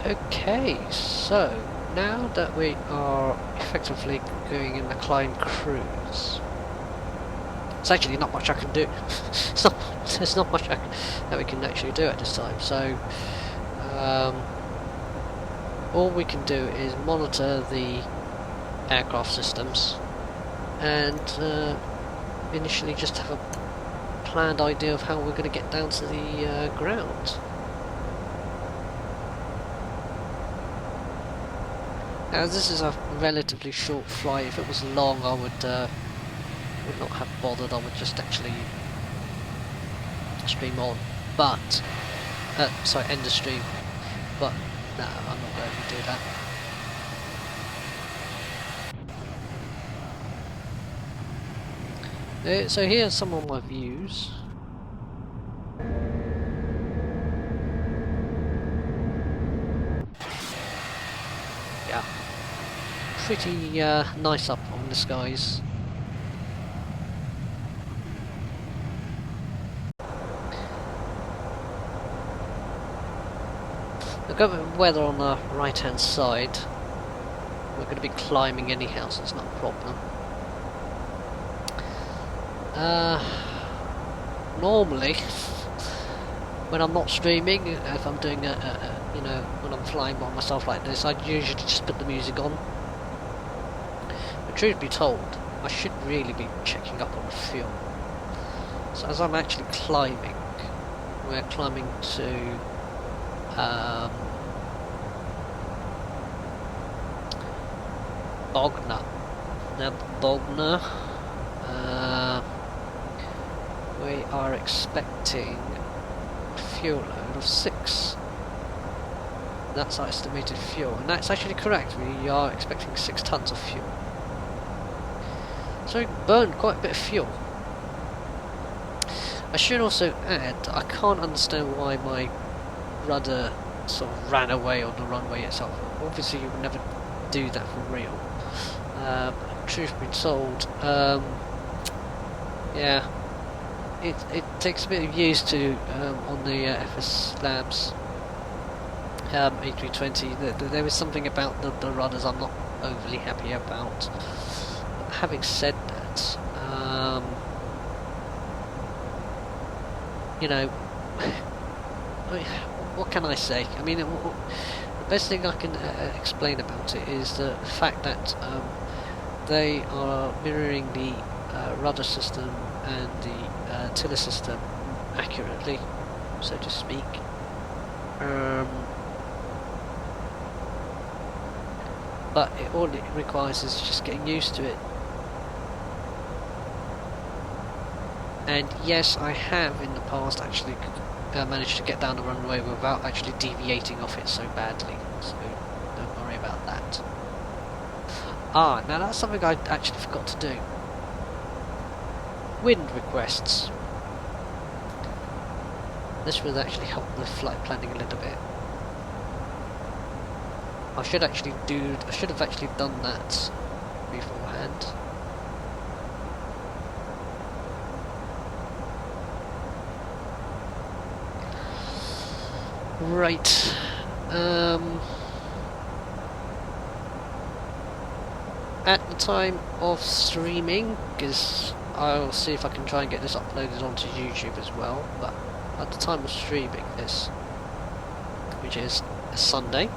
Okay, so now that we are effectively going in the climb cruise, it's actually not much I can do. There's not much that we can actually do at this time. So all we can do is monitor the aircraft systems and initially just have a planned idea of how we're going to get down to the ground. Now this is a relatively short flight. If it was long I would not have bothered. I would just actually stream on, but sorry, end the stream, but no, I'm not going to do that. So here's some of my views. Yeah, pretty nice up on the skies. Look at the weather on the right hand side. We're going to be climbing anyhow, so it's not a problem. Normally, when I'm not streaming, if I'm doing you know, when I'm flying by myself like this, I'd usually just put the music on. But truth be told, I should really be checking up on the fuel. So as I'm actually climbing, we're climbing to Bogner. Now Bogner, we are expecting a fuel load of 6. That's our estimated fuel, and that's actually correct. We are expecting 6 tons of fuel. So we burned quite a bit of fuel. I should also add, I can't understand why my rudder sort of ran away on the runway itself. Obviously you would never do that for real. Truth be told, yeah, it takes a bit of use to on the FS Labs A320. There is something about the rudders I'm not overly happy about. Having said that, you know, what can I say? I mean, the best thing I can explain about it is the fact that they are mirroring the rudder system and the tiller system accurately, so to speak. But all it requires is just getting used to it. And yes, I have in the past actually managed to get down the runway without actually deviating off it so badly, so don't worry about that. Ah, now that's something I actually forgot to do. Wind requests. This will actually help with flight planning a little bit. I should have actually done that beforehand. Right. At the time of streaming, because I'll see if I can try and get this uploaded onto YouTube as well, but at the time of streaming this, which is a Sunday,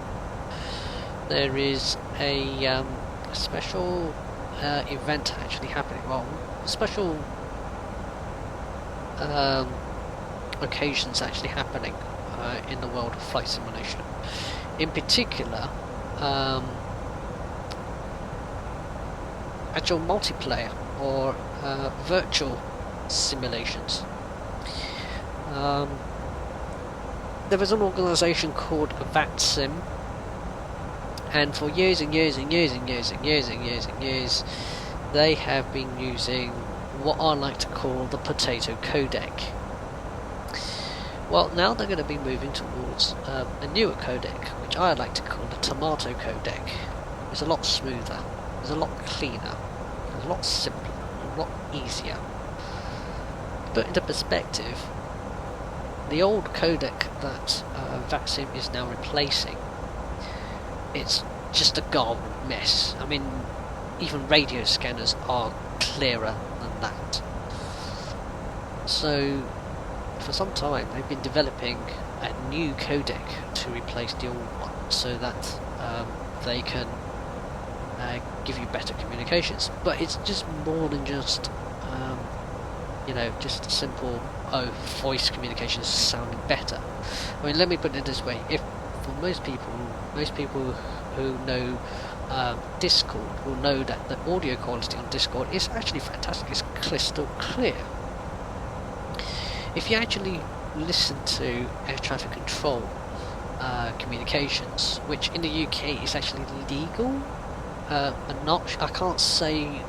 there is a special event actually happening. Well, special occasions actually happening in the world of flight simulation. In particular, actual multiplayer or virtual simulations. There was an organisation called VATSIM, and for years and years and years and years and years and years and years, they have been using what I like to call the potato codec. Well, now they're going to be moving towards a newer codec, which I like to call the tomato codec. It's a lot smoother, it's a lot cleaner, it's a lot simpler, a lot easier. To put into perspective, the old codec that VATSIM is now replacing, it's just a garbled mess. I mean, even radio scanners are clearer than that. So, for some time they've been developing a new codec to replace the old one, so that they can give you better communications. But it's just more than just you know, just a simple voice communications sounding better. I mean, let me put it this way: if for most people who know Discord will know that the audio quality on Discord is actually fantastic. It's crystal clear. If you actually listen to air traffic control communications, which in the UK is actually legal, I can't say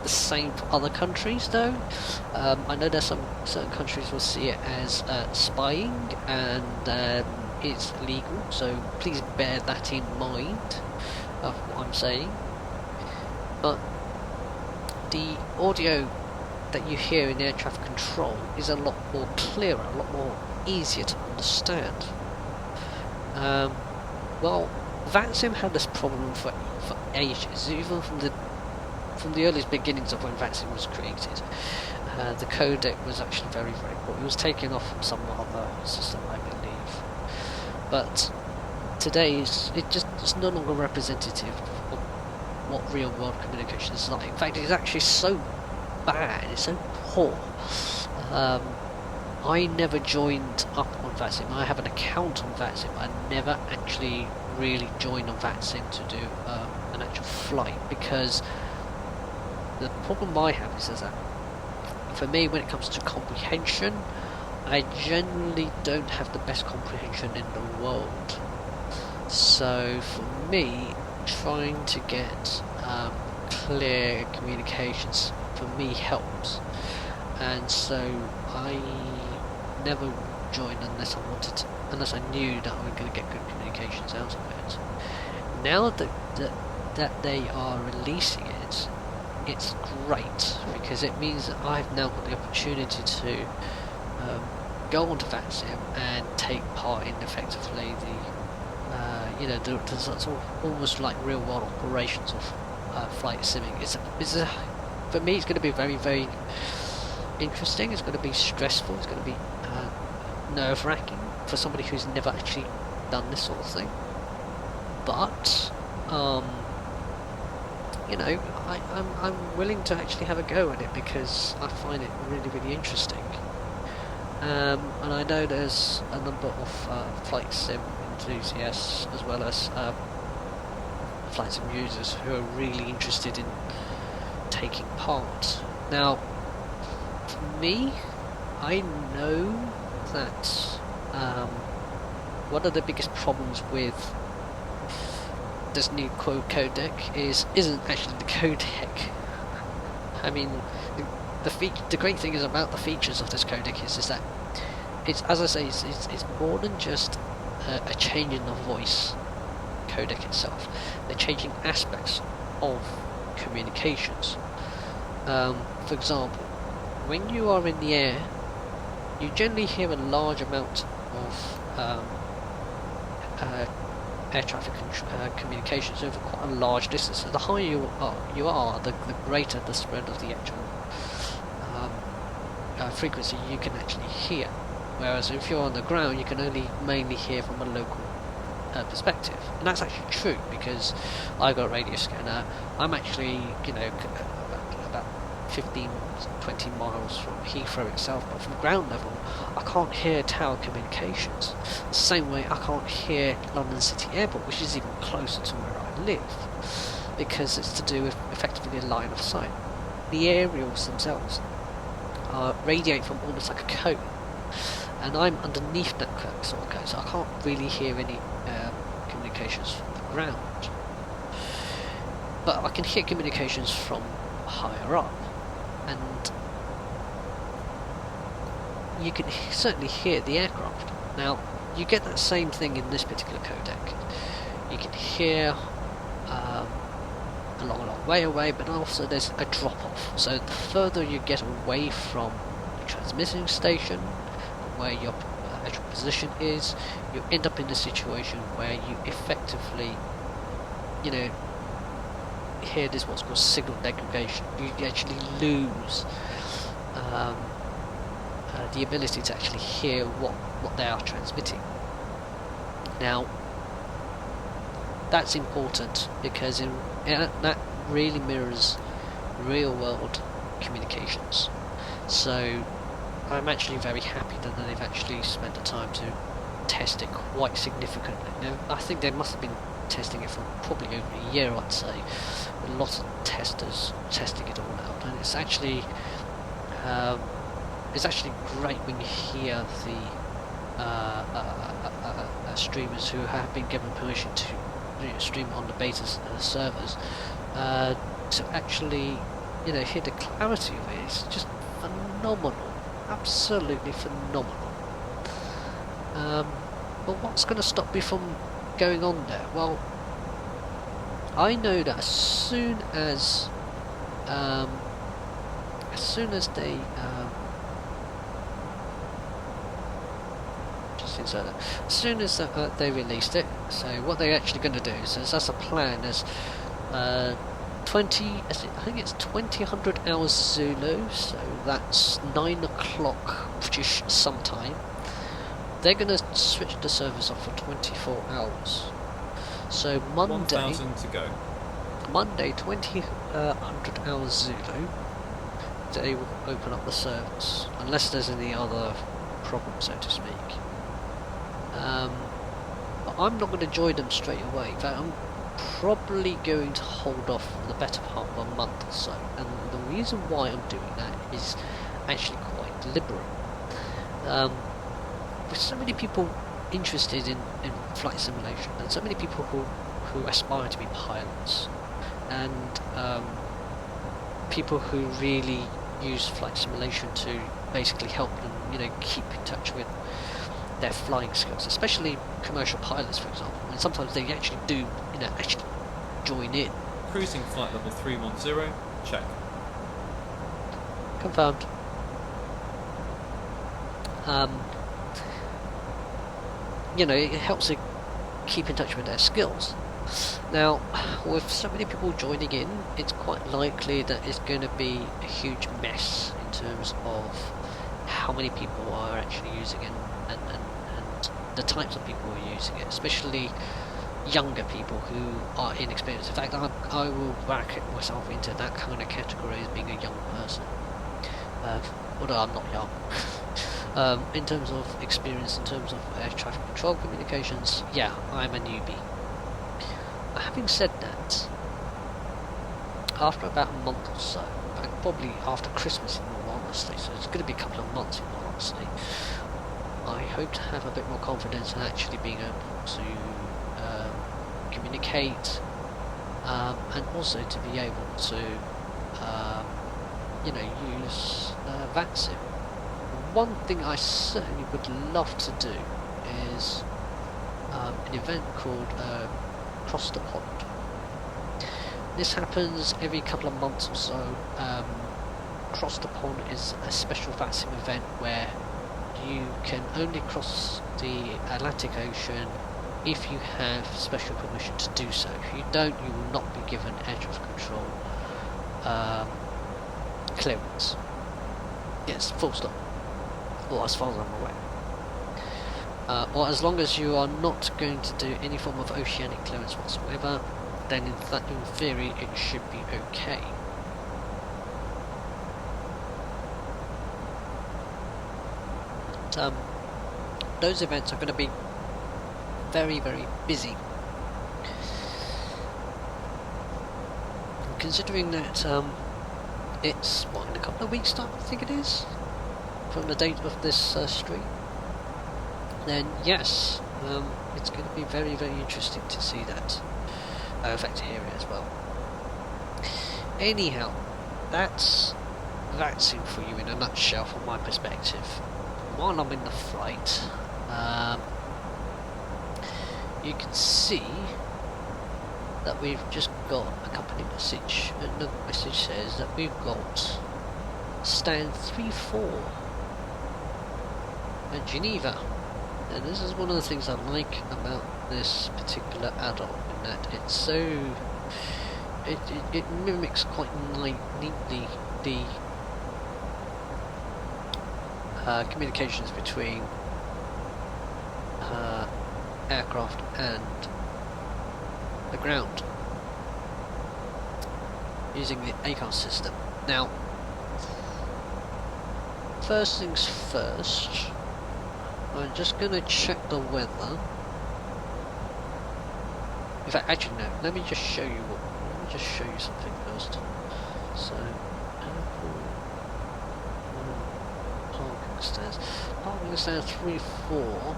the same for other countries though. I know there's certain countries will see it as spying, and it's legal, so please bear that in mind of what I'm saying. But the audio that you hear in air traffic control is a lot more clearer, a lot more easier to understand. Well, VATSIM had this problem for ages, even from the earliest beginnings of when VATSIM was created. The codec was actually very, very poor. It was taken off from some other system, I believe. But today, it's no longer representative of what real-world communication is like. In fact, it's actually so bad, it's so poor. I never joined up on VATSIM. I have an account on VATSIM. I never actually really join on VATSIM to do an actual flight, because the problem I have is that for me, when it comes to comprehension, I generally don't have the best comprehension in the world. So for me, trying to get clear communications for me helps, and so I never joined unless I knew that I was going to get good communications out of it. Now that they are releasing it, it's great, because it means that I've now got the opportunity to go onto VATSIM and take part in effectively the sort of almost like real world operations of flight simming. For me, it's going to be very, very interesting. It's going to be stressful. It's going to be nerve-wracking for somebody who's never actually done this sort of thing. But I'm willing to actually have a go at it, because I find it really, really interesting. And I know there's a number of flight sim enthusiasts as well as flight sim users who are really interested in taking part. Now, for me, I know that one of the biggest problems with this new codec isn't actually the codec. I mean, the great thing is about the features of this codec is that it's, as I say, it's more than just a change in the voice codec itself. They're changing aspects of communications. For example, when you are in the air, you generally hear a large amount of air traffic communications over quite a large distance. So the higher you are, the greater the spread of the actual frequency you can actually hear. Whereas if you're on the ground, you can only mainly hear from a local perspective. And that's actually true, because I've got a radio scanner. I'm actually, about 15-20 miles from Heathrow itself, but from ground level I can't hear tower communications. The same way I can't hear London City Airport, which is even closer to where I live, because it's to do with effectively a line of sight. The aerials themselves radiate from almost like a cone, and I'm underneath that sort of cone, so I can't really hear any communications from the ground. But I can hear communications from higher up, and you can certainly hear the aircraft. Now, you get that same thing in this particular codec. You can hear a long way away, but also there's a drop-off. So the further you get away from the transmitting station, where your actual position is, you end up in a situation where you effectively, hear this what's called signal degradation. You actually lose the ability to actually hear what they are transmitting. Now, that's important, because that really mirrors real world communications. So I'm actually very happy that they've actually spent the time to test it quite significantly. Now, I think they must have been testing it for probably over a year, I'd say, with lots of testers testing it all out, and it's actually great when you hear the streamers who have been given permission to stream on the beta servers to actually hear the clarity of it. It's just phenomenal, absolutely phenomenal. But what's going to stop me from going on there? Well, I know that as soon as they as soon as they released it, so what they're actually going to do is, that's a plan, is 20 hours Zulu, so that's 9 o'clock British sometime. They're going to switch the servers off for 24 hours. So Monday, 1,000 to go. Monday, 2000 hours Zulu, they will open up the servers, unless there's any other problem, so to speak. But I'm not going to join them straight away. In fact, I'm probably going to hold off for the better part of a month or so. And the reason why I'm doing that is actually quite deliberate. With so many people interested in flight simulation, and so many people who aspire to be pilots, and people who really use flight simulation to basically help them, you know, keep in touch with their flying skills, especially commercial pilots, for example. And sometimes they actually do, you know, actually join in. Cruising flight level 310, check. Confirmed. You know, it helps to keep in touch with their skills. Now, with so many people joining in, it's quite likely that it's going to be a huge mess in terms of how many people are actually using it and the types of people who are using it, especially younger people who are inexperienced. In fact, I will bracket myself into that kind of category as being a young person, although I'm not young. In terms of experience, in terms of air traffic control communications, yeah, I'm a newbie. Having said that, after about a month or so, and probably after Christmas in all honesty, so it's going to be a couple of months in all honesty, I hope to have a bit more confidence in actually being able to communicate, and also to be able to, you know, use VATSIM. One thing I certainly would love to do is an event called Cross the Pond. This happens every couple of months or so. Cross the Pond is a special VATSIM event where you can only cross the Atlantic Ocean if you have special permission to do so. If you don't, you will not be given air traffic control clearance. Yes, full stop. Or as far as I'm aware. Or as long as you are not going to do any form of oceanic clearance whatsoever, then in theory it should be okay. But, those events are going to be very, very busy. Considering that it's, what, in a couple of weeks' time, I think it is, from the date of this stream, then yes, it's going to be very, very interesting to see that. In fact, to hear it as well. Anyhow, that's it for you in a nutshell from my perspective. While I'm in the flight, you can see that we've just got a company message, and the message says that we've got stand 3-4 at Geneva. And this is one of the things I like about this particular adult, in that it's so it mimics quite neatly the communications between aircraft and the ground using the ACARS system. Now, first things first, I'm just going to check the weather. In fact, actually no, let me just show you something first. So, parking stands 3-4.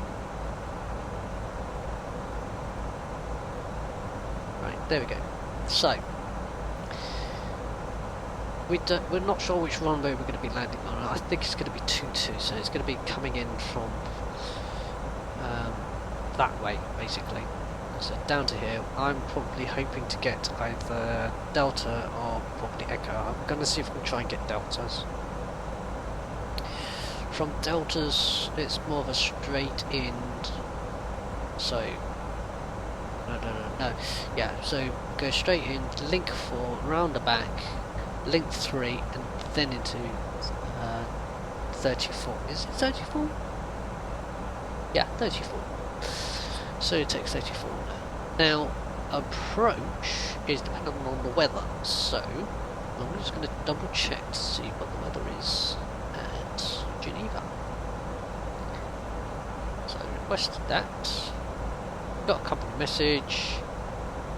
Right, there we go. So, we're not sure which runway we're going to be landing on. I think it's going to be 2-2, so it's going to be coming in from that way, basically. So down to here, I'm probably hoping to get either Delta or probably Echo. I'm going to see if we can try and get Deltas. From Deltas, it's more of a straight in, so no, yeah, so go straight in, link 4, round the back, link 3, and then into 34. Is it 34? Yeah, 34. So it takes 34. Now, approach is dependent on the weather, so I'm just going to double check to see what the weather is at Geneva. So I requested that. Got a company message.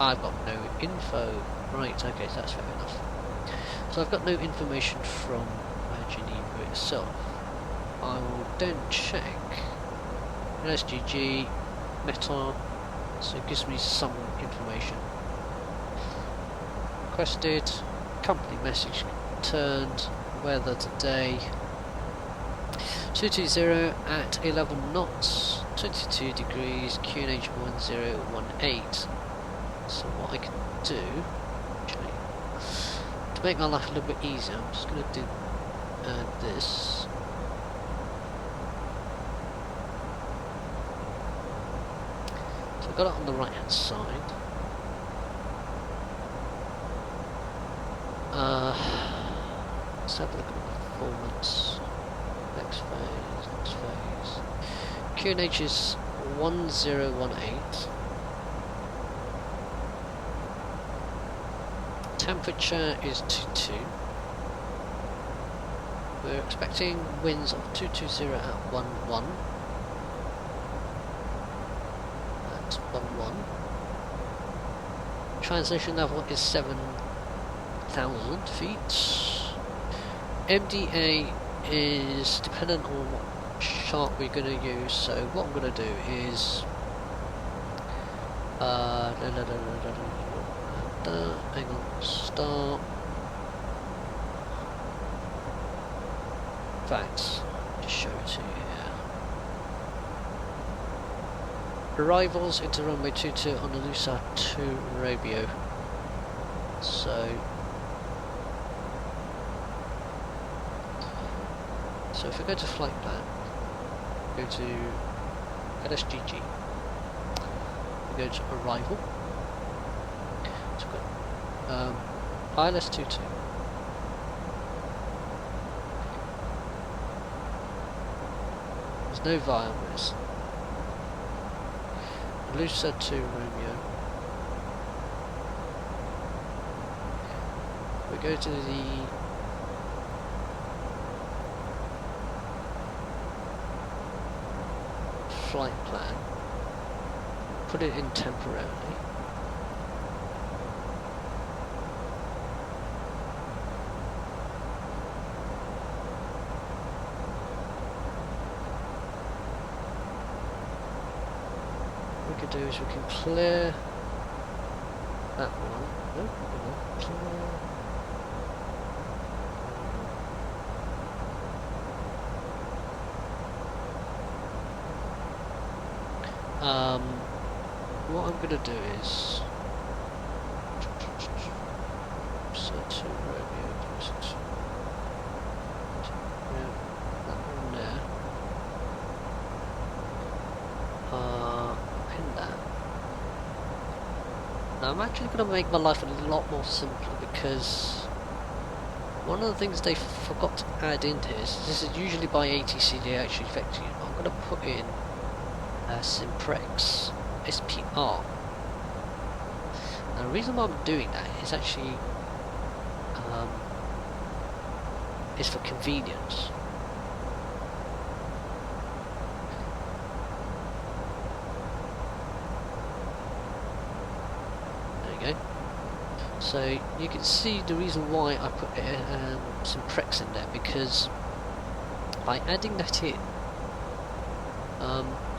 I've got no info. Right, okay, so that's fair enough. So I've got no information from Geneva itself. I will then check SGG, Meta, so it gives me some information. Requested, company message returned, weather today, 220 at 11 knots, 22 degrees, QNH 1018. So what I can do, actually, to make my life a little bit easier, I'm just going to do this. So I've got it on the right hand side. Let's have a look at the performance. Next phase. QNH is 1018. Temperature is 22. We're expecting winds of 220 at 11. At 11. Translation level is 7,000 feet. MDA is dependent on what chart we're going to use, so what I'm going to do is hang on, start. In fact, just show it to you here. Arrivals into runway 22 on the Lusa 2 Romeo. So if we go to flight plan, go to LSGG, we go to arrival, so we've got ILS22, there's no virus, Lusa 2 Romeo, we go to the flight plan, put it in temporarily, what we can do is we can clear that one. Nope, clear. What I'm going to do is set to Romeo, that one there. Pin that. Now I'm actually going to make my life a lot more simpler, because one of the things they forgot to add into this is usually by ATC they actually affect you. I'm going to put in Simprex SPR. Now the reason why I'm doing that is actually is for convenience. There you go. So you can see the reason why I put Simprex in there, because by adding that in,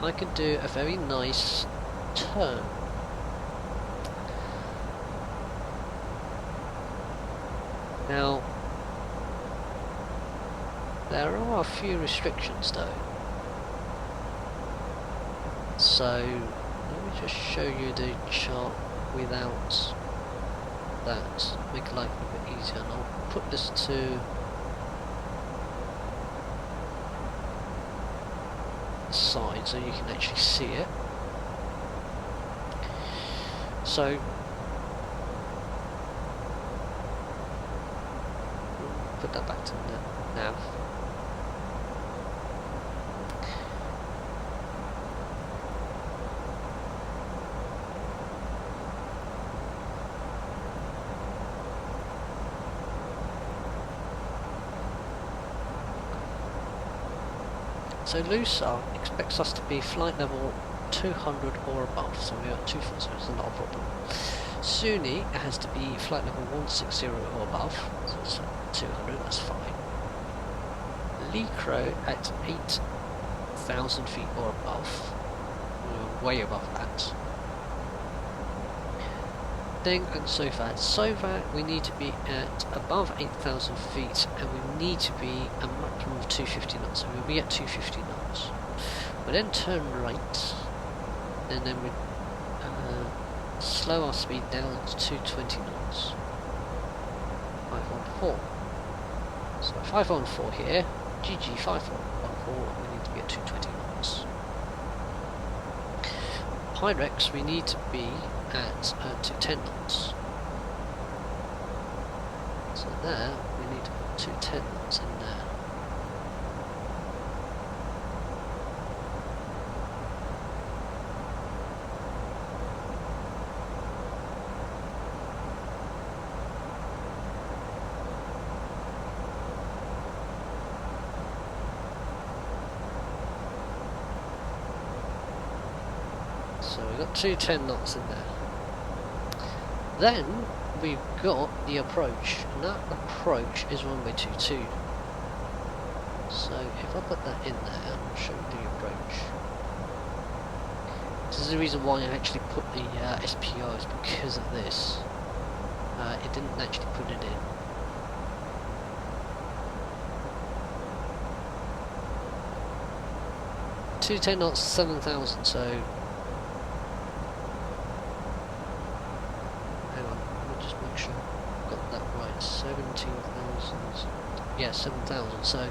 I can do a very nice turn. Now, there are a few restrictions though. So, let me just show you the chart without that, make life a bit easier, and I'll put this to side so you can actually see it. So put that back to the nav. So Lusa expects us to be flight level 200 or above, so we are at 240, so it's not a problem. Suni has to be flight level 160 or above, so it's at 200, that's fine. Lee at 8,000 feet or above, we're way above that. Deng and Sovat. Sovat we need to be at above 8,000 feet and we need to be a maximum of 250 knots, so we'll be at 250 knots. We'll then turn right and then we slow our speed down to 220 knots. 514. So 514 here, GG 514, we need to be at 220 knots. Pyrex we need to be at 210 knots. So there, we need to put 210 knots in there. So we've got 210 knots in there. Then we've got the approach, and that approach is runway 22. So if I put that in there, I'll show you the approach. This is the reason why I actually put the SPOs, because of this. It didn't actually put it in. Two 10 knots, 7,000. So. Make sure I've got that right. 17,000. Yeah, 7,000. So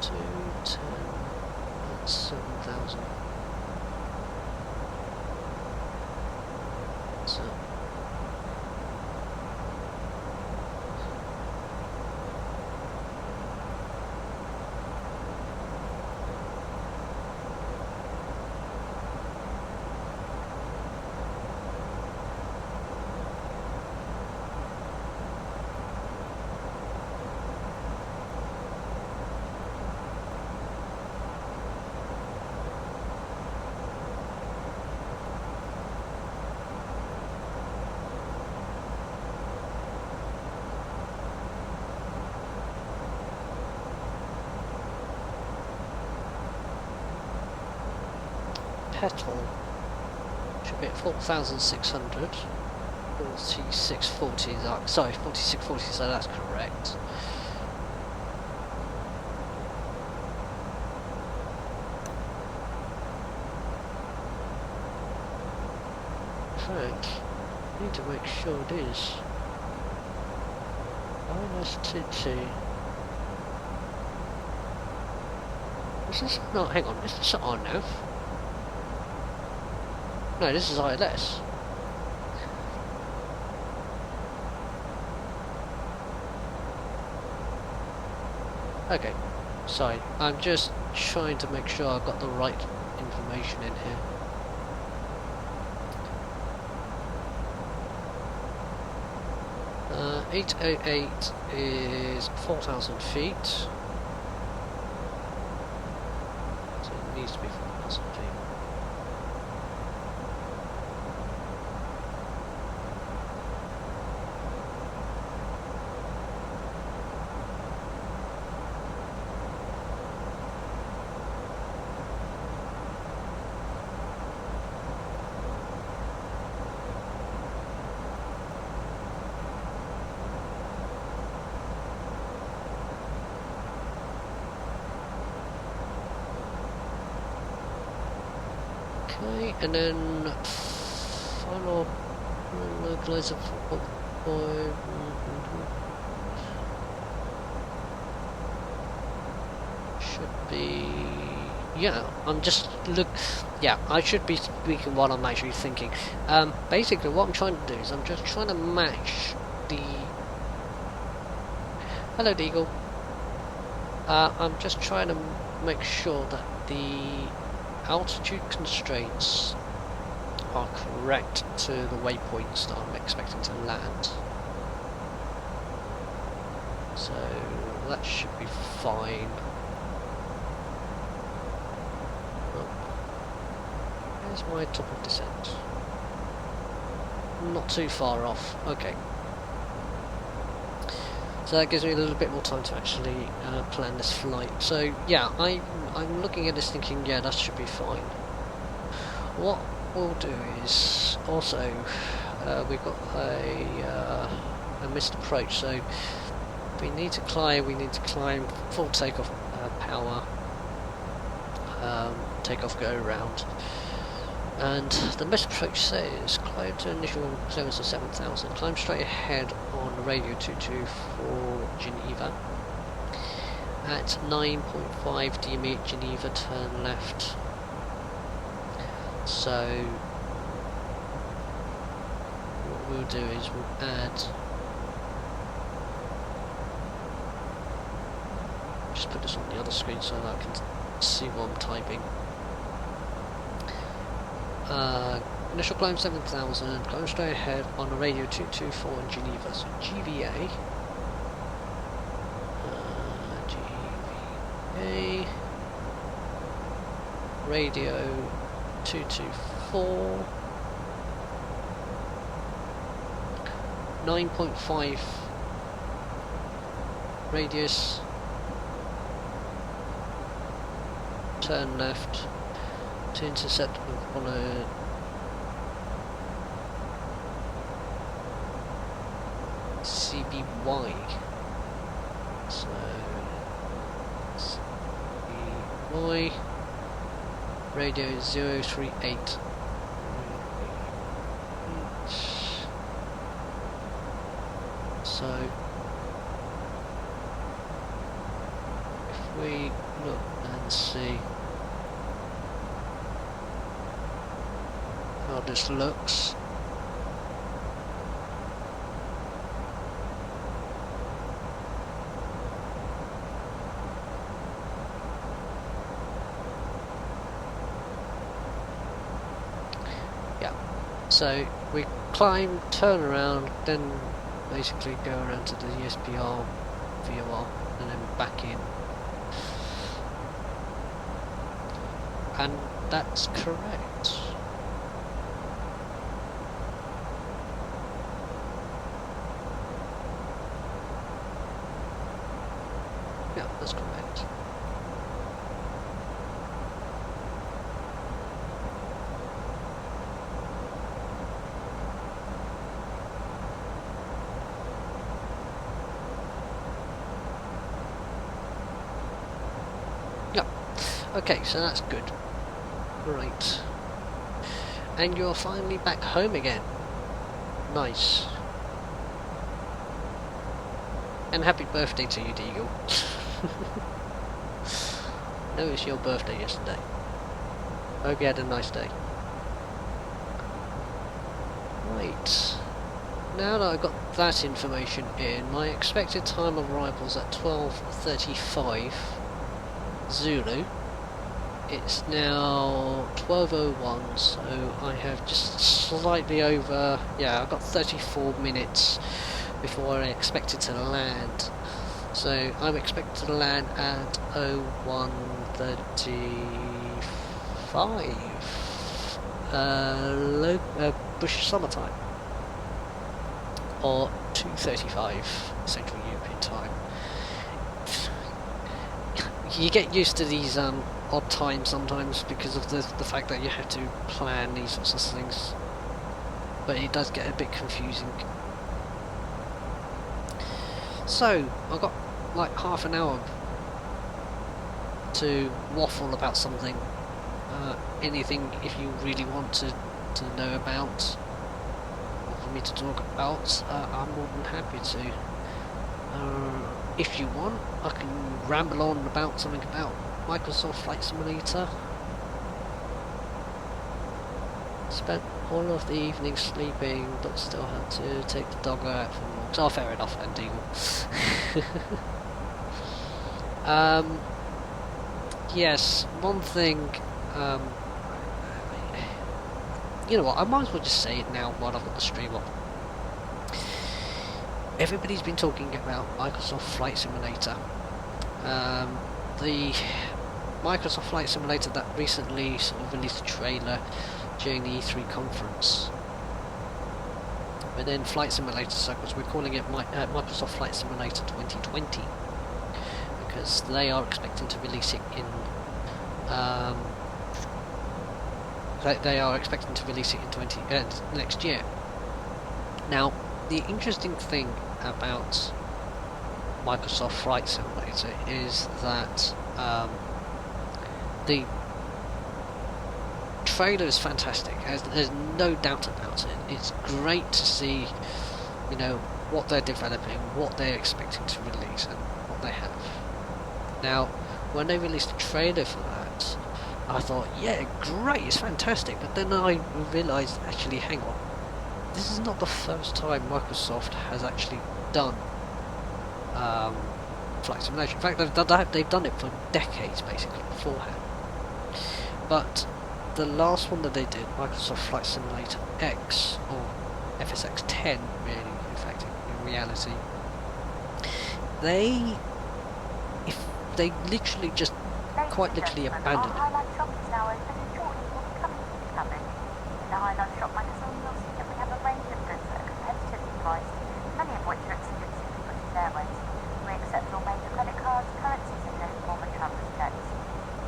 210. That's 7,000. So petal should be at 4,600. 4640, sorry, 4640, so that's correct. In fact, I need to make sure it is. OSTT. Is this not, hang on, is this on now? No, this is ILS. Okay, sorry, I'm just trying to make sure I've got the right information in here. Uh, 808 is 4,000 feet. So it needs to be 4,000 feet. Okay, and then final localizer for should be, yeah, I'm just yeah, I should be speaking while I'm actually thinking. Basically what I'm trying to do is I'm just trying to match the, hello Deagle, I'm just trying to make sure that the altitude constraints are correct to the waypoints that I'm expecting to land. So that should be fine. Oh. Where's my top of descent? Not too far off. Okay. So that gives me a little bit more time to actually plan this flight. So yeah, I'm looking at this thinking, yeah, that should be fine. What we'll do is also we've got a missed approach, so we need to climb full takeoff power, takeoff go around. And the missed approach says climb to initial clearance of 7,000, climb straight ahead on radio 22 for Geneva. At 9.5 DME Geneva, turn left. So what we'll do is we'll add, just put this on the other screen so that I can see what I'm typing. Initial climb 7,000, climb straight ahead on a radio 224 in Geneva, so GVA. GVA. Radio 224. 9.5 radius. Turn left to intercept on a CBY. So CBY radio 038. So if we look and see how this looks. Yeah, so we climb, turn around, then basically go around to the ESPR VOR and then back in. And that's correct. Yeah, that's correct. Yeah. Okay, so that's good. Right. And you're finally back home again. Nice. And happy birthday to you, Deagle. No, it's your birthday yesterday. Hope you had a nice day. Right. Now that I've got that information in, my expected time of arrival is at 12:35 Zulu. It's now 12:01, so I have just slightly over, yeah, I've got 34 minutes before I expected to land. So I'm expected to land at 01:35 British summertime, or 2:35 Central European time. You get used to these odd times sometimes because of the fact that you have to plan these sorts of things, but it does get a bit confusing. So I've got like half an hour to waffle about something, anything if you really want to know about or for me to talk about. I'm more than happy to. If you want, I can ramble on about something about Microsoft Flight Simulator. Spent all of the evening sleeping, but still had to take the dog out for walks. Oh, fair enough, and Deagle. Yes, one thing, you know what, I might as well just say it now while I've got the stream up. Everybody's been talking about Microsoft Flight Simulator. The Microsoft Flight Simulator that recently sort of released a trailer during the E3 conference. Within flight simulator circles, we're calling it Microsoft Flight Simulator 2020 because they are expecting to release it in. They are expecting to release it in next year. Now, the interesting thing about Microsoft Flight Simulator is that the trailer is fantastic. There's no doubt about it. It's great to see, you know, what they're developing, what they're expecting to release, and what they have. Now, when they released the trailer for that, I thought, yeah, great, it's fantastic. But then I realised, actually, hang on, this is not the first time Microsoft has actually done flight simulation. In fact, they've done it for decades, basically, beforehand. But the last one that they did, Microsoft Flight Simulator X, or FSX 10, really, in fact, in reality, they literally just quite literally abandoned it. Our Highlight shop is now open and shortly will be coming to the cabin. In the Highlight shop magazine, you'll see that we have a range of goods that are competitively priced, many of which are exclusive to British Airways. We accept all major credit cards, currencies, and no form of traveller's checks.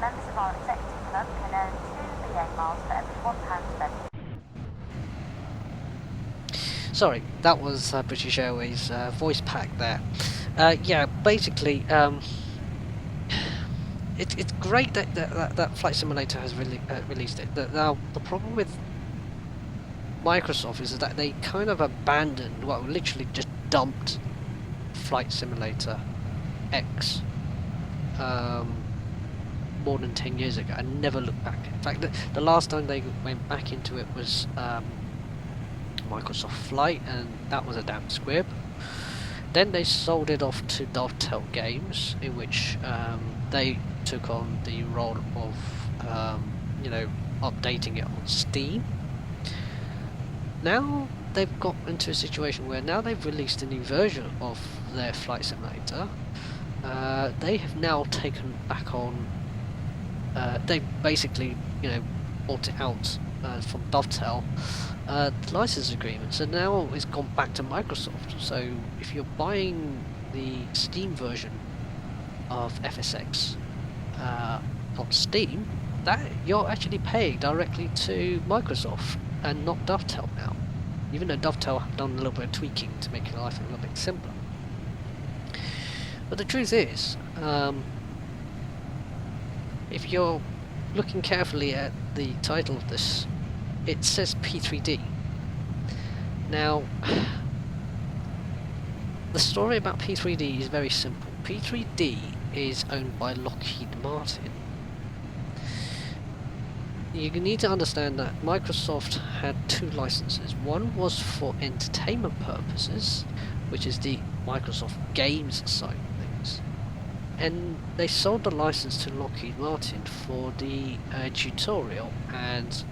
Members of our executive club can earn 2 BA miles for every £1 spent. Sorry, that was British Airways voice pack there. Yeah, basically, it's great that Flight Simulator has released it. Now, the problem with Microsoft is that they kind of abandoned, well, literally just dumped Flight Simulator X more than 10 years ago and never looked back. In fact, the last time they went back into it was Microsoft Flight, and that was a damn squib. Then they sold it off to Dovetail Games, in which they took on the role of, you know, updating it on Steam. Now they've got into a situation where now they've released a new version of their Flight Simulator. They have now taken back on. They basically, you know, bought it out from Dovetail. The license agreement, so now it's gone back to Microsoft. So if you're buying the Steam version of FSX on Steam, that you're actually paying directly to Microsoft and not Dovetail now, even though Dovetail have done a little bit of tweaking to make your life a little bit simpler. But the truth is, if you're looking carefully at the title of this, it says P3D. Now, the story about P3D is very simple. P3D is owned by Lockheed Martin. You need to understand that Microsoft had two licenses. One was for entertainment purposes, which is the Microsoft Games side of things. And they sold the license to Lockheed Martin for the tutorial and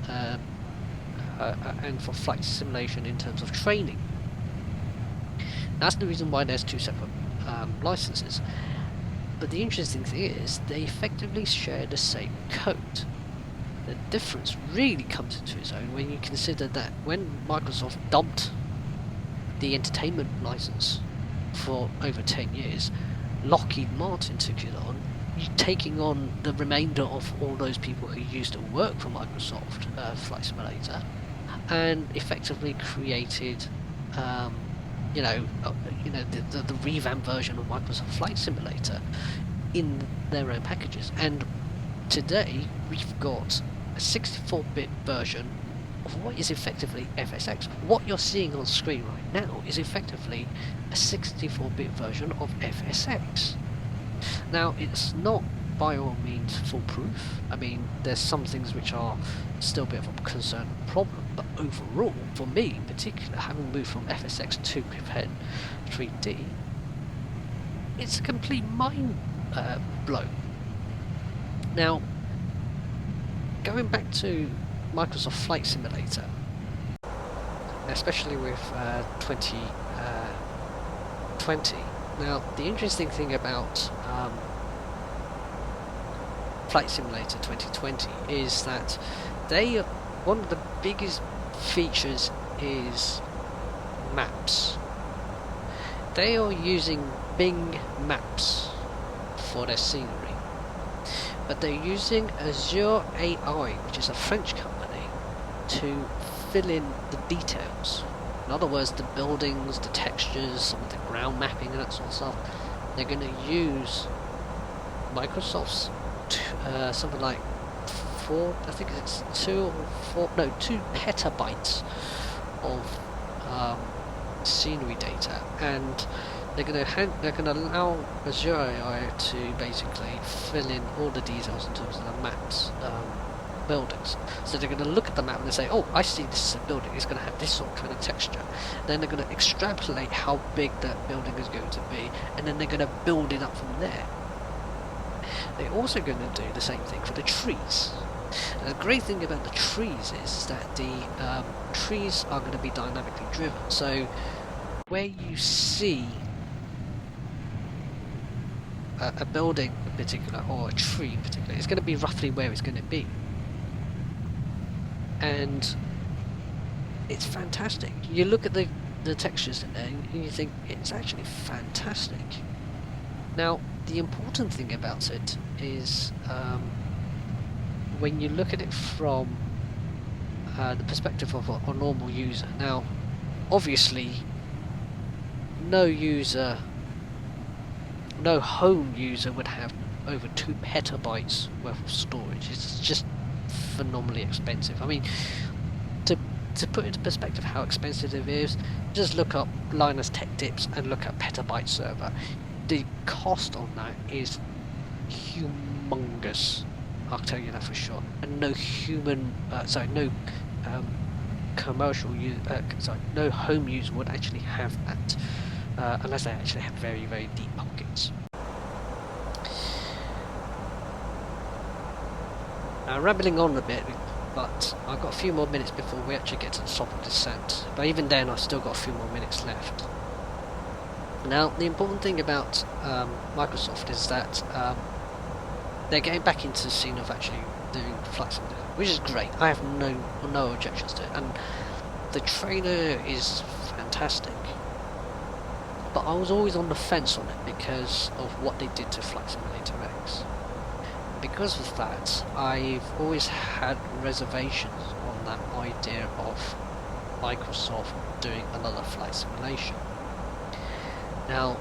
for flight simulation in terms of training. That's the reason why there's two separate licenses. But the interesting thing is they effectively share the same code. The difference really comes into its own when you consider that when Microsoft dumped the entertainment license for over 10 years, Lockheed Martin took it on, taking on the remainder of all those people who used to work for Microsoft Flight Simulator, and effectively created, the revamped version of Microsoft Flight Simulator in their own packages. And today we've got a 64-bit version of what is effectively FSX. What you're seeing on screen right now is effectively a 64-bit version of FSX. Now, it's not by all means foolproof. I mean, there's some things which are still a bit of a concern and problem, but overall, for me in particular, having moved from FSX to P3D, it's a complete mind blow. Now, going back to Microsoft Flight Simulator, especially with 2020. Now, the interesting thing about Flight Simulator 2020 is that they one of the biggest features is maps. They are using Bing Maps for their scenery, but they're using Azure AI, which is a French company, to fill in the details. In other words, the buildings, the textures, some of the ground mapping and that sort of stuff. They're going to use Microsoft's something like 2 petabytes of scenery data, and they're going to allow Azure AI to basically fill in all the details in terms of the maps, buildings. So they're going to look at the map and they say, oh, I see this is a building, it's going to have this sort of kind of texture. Then they're going to extrapolate how big that building is going to be, and then they're going to build it up from there. They're also going to do the same thing for the trees. And the great thing about the trees is that the trees are going to be dynamically driven. So where you see a building in particular, or a tree in particular, it's going to be roughly where it's going to be. And it's fantastic. You look at the textures in there and you think it's actually fantastic. Now, the important thing about it is when you look at it from the perspective of a normal user. Now, obviously, no home user would have over 2 petabytes worth of storage. It's just phenomenally expensive. I mean, to put into perspective how expensive it is, just look up Linus Tech Tips and look at petabyte server. The cost on that is humongous, I'll tell you that for sure. And no no home user would actually have that, unless they actually have very, very deep pockets. Now, rambling on a bit, but I've got a few more minutes before we actually get to the stop of descent. But even then, I've still got a few more minutes left. Now, the important thing about Microsoft is that they're getting back into the scene of actually doing flight simulator, which is great. I have no objections to it, and the trailer is fantastic. But I was always on the fence on it because of what they did to Flight Simulator X. Because of that, I've always had reservations on that idea of Microsoft doing another flight simulation. Now,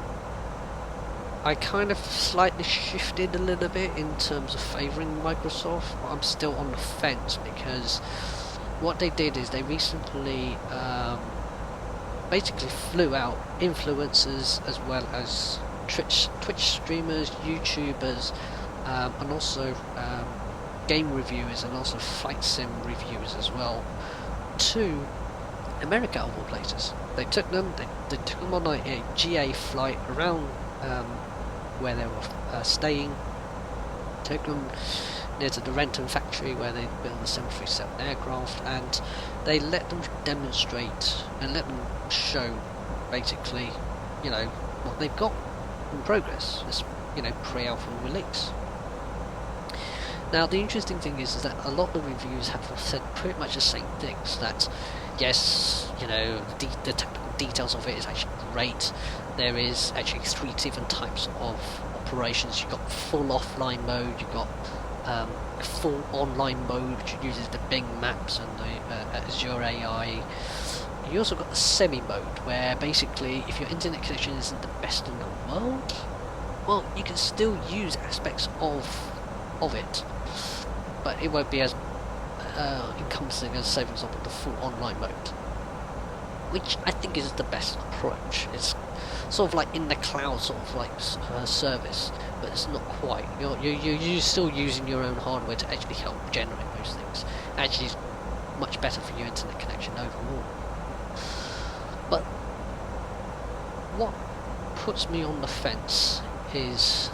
I kind of slightly shifted a little bit in terms of favouring Microsoft, but I'm still on the fence because what they did is they recently basically flew out influencers as well as Twitch streamers, YouTubers, and also game reviewers and also flight sim reviewers as well to America of all places. They took them on a GA flight around where they were staying, took them near to the Renton factory where they built the 737 aircraft, and they let them demonstrate and let them show basically, you know, what they've got in progress, this, you know, pre-alpha release. Now, the interesting thing is that a lot of the reviews have said pretty much the same things, that yes, you know, the technical details of it is actually great. There is actually 3 different types of operations. You've got full offline mode, you've got full online mode, which uses the Bing Maps and the Azure AI. You also got the semi mode, where basically if your internet connection isn't the best in the world, well, you can still use aspects of it, but it won't be as encompassing as, say, for example, the full online mode, which I think is the best approach. It's sort of like in the cloud sort of like service, but it's not quite. You're still using your own hardware to actually help generate those things. Actually, it's much better for your internet connection overall. But what puts me on the fence is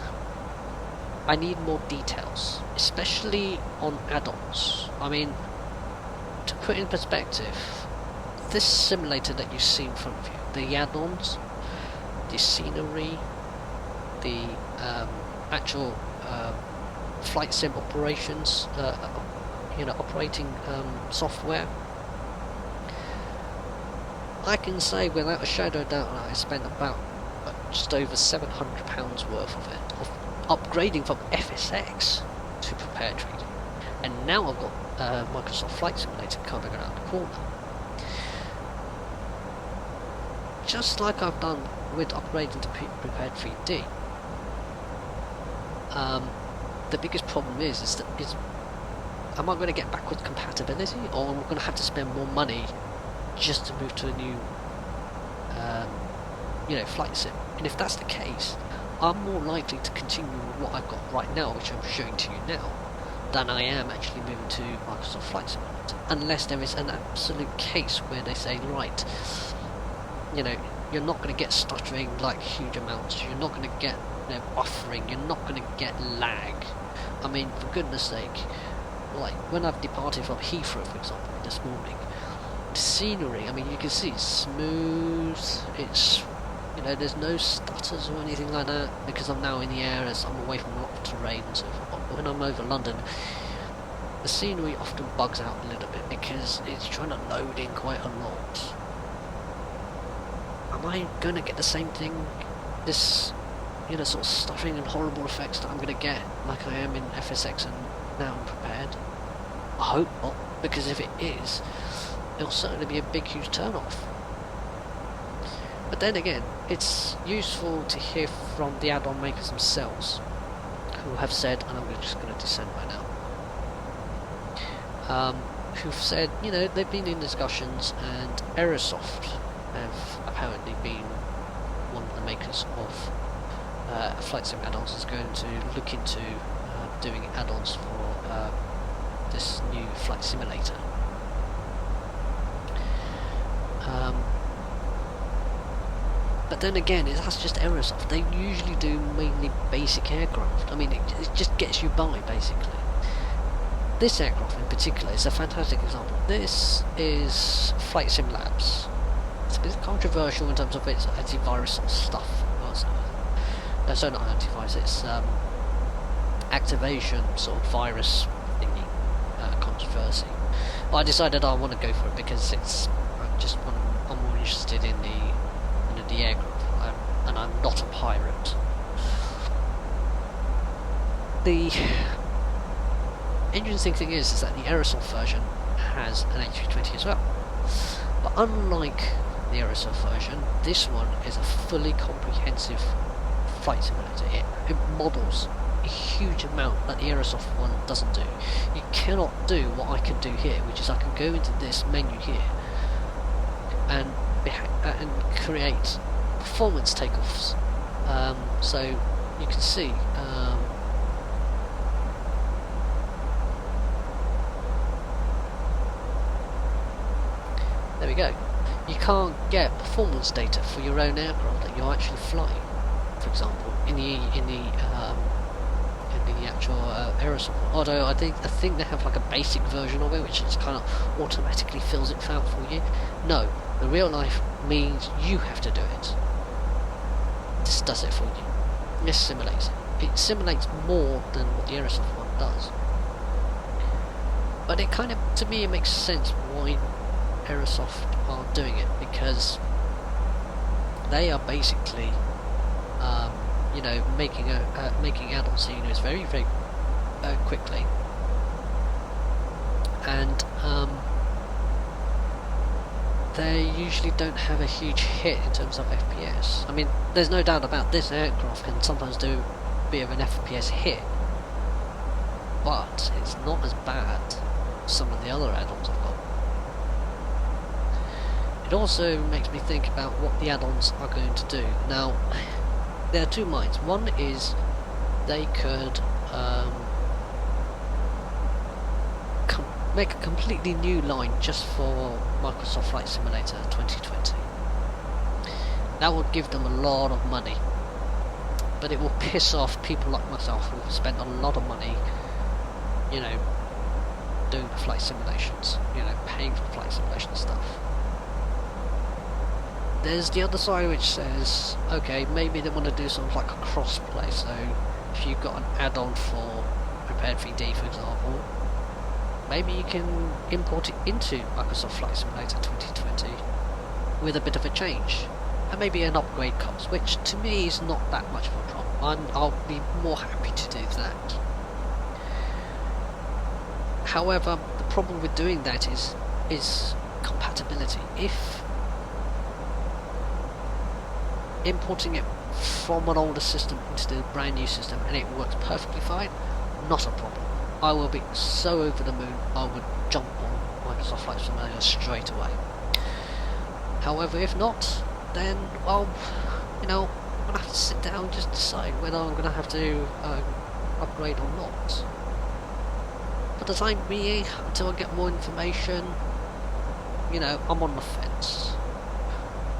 I need more details, especially on add-ons. I mean, to put in perspective, this simulator that you see in front of you, the add-ons, the scenery, the actual flight sim operations, operating software, I can say without a shadow of doubt that I spent about just over £700 worth of it, of upgrading from FSX to Prepared 3D, and now I've got Microsoft Flight Simulator coming around the corner. Just like I've done with upgrading to Prepared 3D. The biggest problem is am I going to get backwards compatibility, or am I going to have to spend more money just to move to a new flight sim? And if that's the case, I'm more likely to continue with what I've got right now, which I'm showing to you now, than I am actually moving to Microsoft Flight Simulator, unless there is an absolute case where they say, right, you're not going to get stuttering like huge amounts, you're not going to get buffering, you're not going to get lag. I mean, for goodness sake, like when I've departed from Heathrow, for example, this morning, the scenery, I mean, you can see it's smooth, it's, there's no stutters or anything like that, because I'm now in the air as I'm away from a lot of terrain and so forth. But when I'm over London, the scenery often bugs out a little bit because it's trying to load in quite a lot. Am I going to get the same thing, this, sort of stuffing and horrible effects that I'm going to get like I am in FSX and now I'm Prepared? I hope not, because if it is, it'll certainly be a big, huge turn-off. But then again, it's useful to hear from the add-on makers themselves, who have said, and I'm just going to descend right now, who've said, they've been in discussions, and Aerosoft have apparently been one of the makers of Flight Sim add-ons, is going to look into doing add-ons for this new Flight Simulator. But then again, that's just Aerosoft. They usually do mainly basic aircraft. I mean, it just gets you by, basically. This aircraft in particular is a fantastic example. This is Flight Sim Labs. It's a bit controversial in terms of its antivirus sort of stuff. No, so not antivirus, it's activation sort of virus thingy, controversy. But I decided I want to go for it because I'm more interested in the aircraft, and I'm not a pirate. The interesting thing is that the Aerosoft version has an A320 as well. But unlike the Aerosoft version, this one is a fully comprehensive flight simulator. It models a huge amount that the Aerosoft one doesn't do. You cannot do what I can do here, which is I can go into this menu here and create performance takeoffs. So you can see there we go. You can't get performance data for your own aircraft that you're actually flying. For example, in the actual Aerosoft. Although I think they have like a basic version of it, which just kind of automatically fills it out for you. No, the real life means you have to do it. This does it for you. This simulates it. It simulates more than what the Aerosoft one does. But it kind of, to me, it makes sense why Aerosoft are doing it, because they are basically making adult sceneries very, very quickly, and they usually don't have a huge hit in terms of FPS. I mean, there's no doubt about this aircraft can sometimes do a bit of an FPS hit, but it's not as bad as some of the other add-ons I've got. It also makes me think about what the add-ons are going to do. Now, there are two minds. One is they could make a completely new line just for Microsoft Flight Simulator 2020. That would give them a lot of money, but it will piss off people like myself who have spent a lot of money, doing the flight simulations, paying for flight simulation stuff. There's the other side which says, okay, maybe they want to do something like a cross-play, so if you've got an add-on for Prepared 3D, for example, maybe you can import it into Microsoft Flight Simulator 2020 with a bit of a change. And maybe an upgrade cost, which to me is not that much of a problem. I'll be more happy to do that. However, the problem with doing that is compatibility. If importing it from an older system into the brand new system and it works perfectly fine, not a problem. I will be so over the moon, I would jump on Microsoft Flight Simulator straight away. However, if not, then, well, you know, I'm going to have to sit down and just decide whether I'm going to have to upgrade or not. For the time being, until I get more information, you know, I'm on the fence.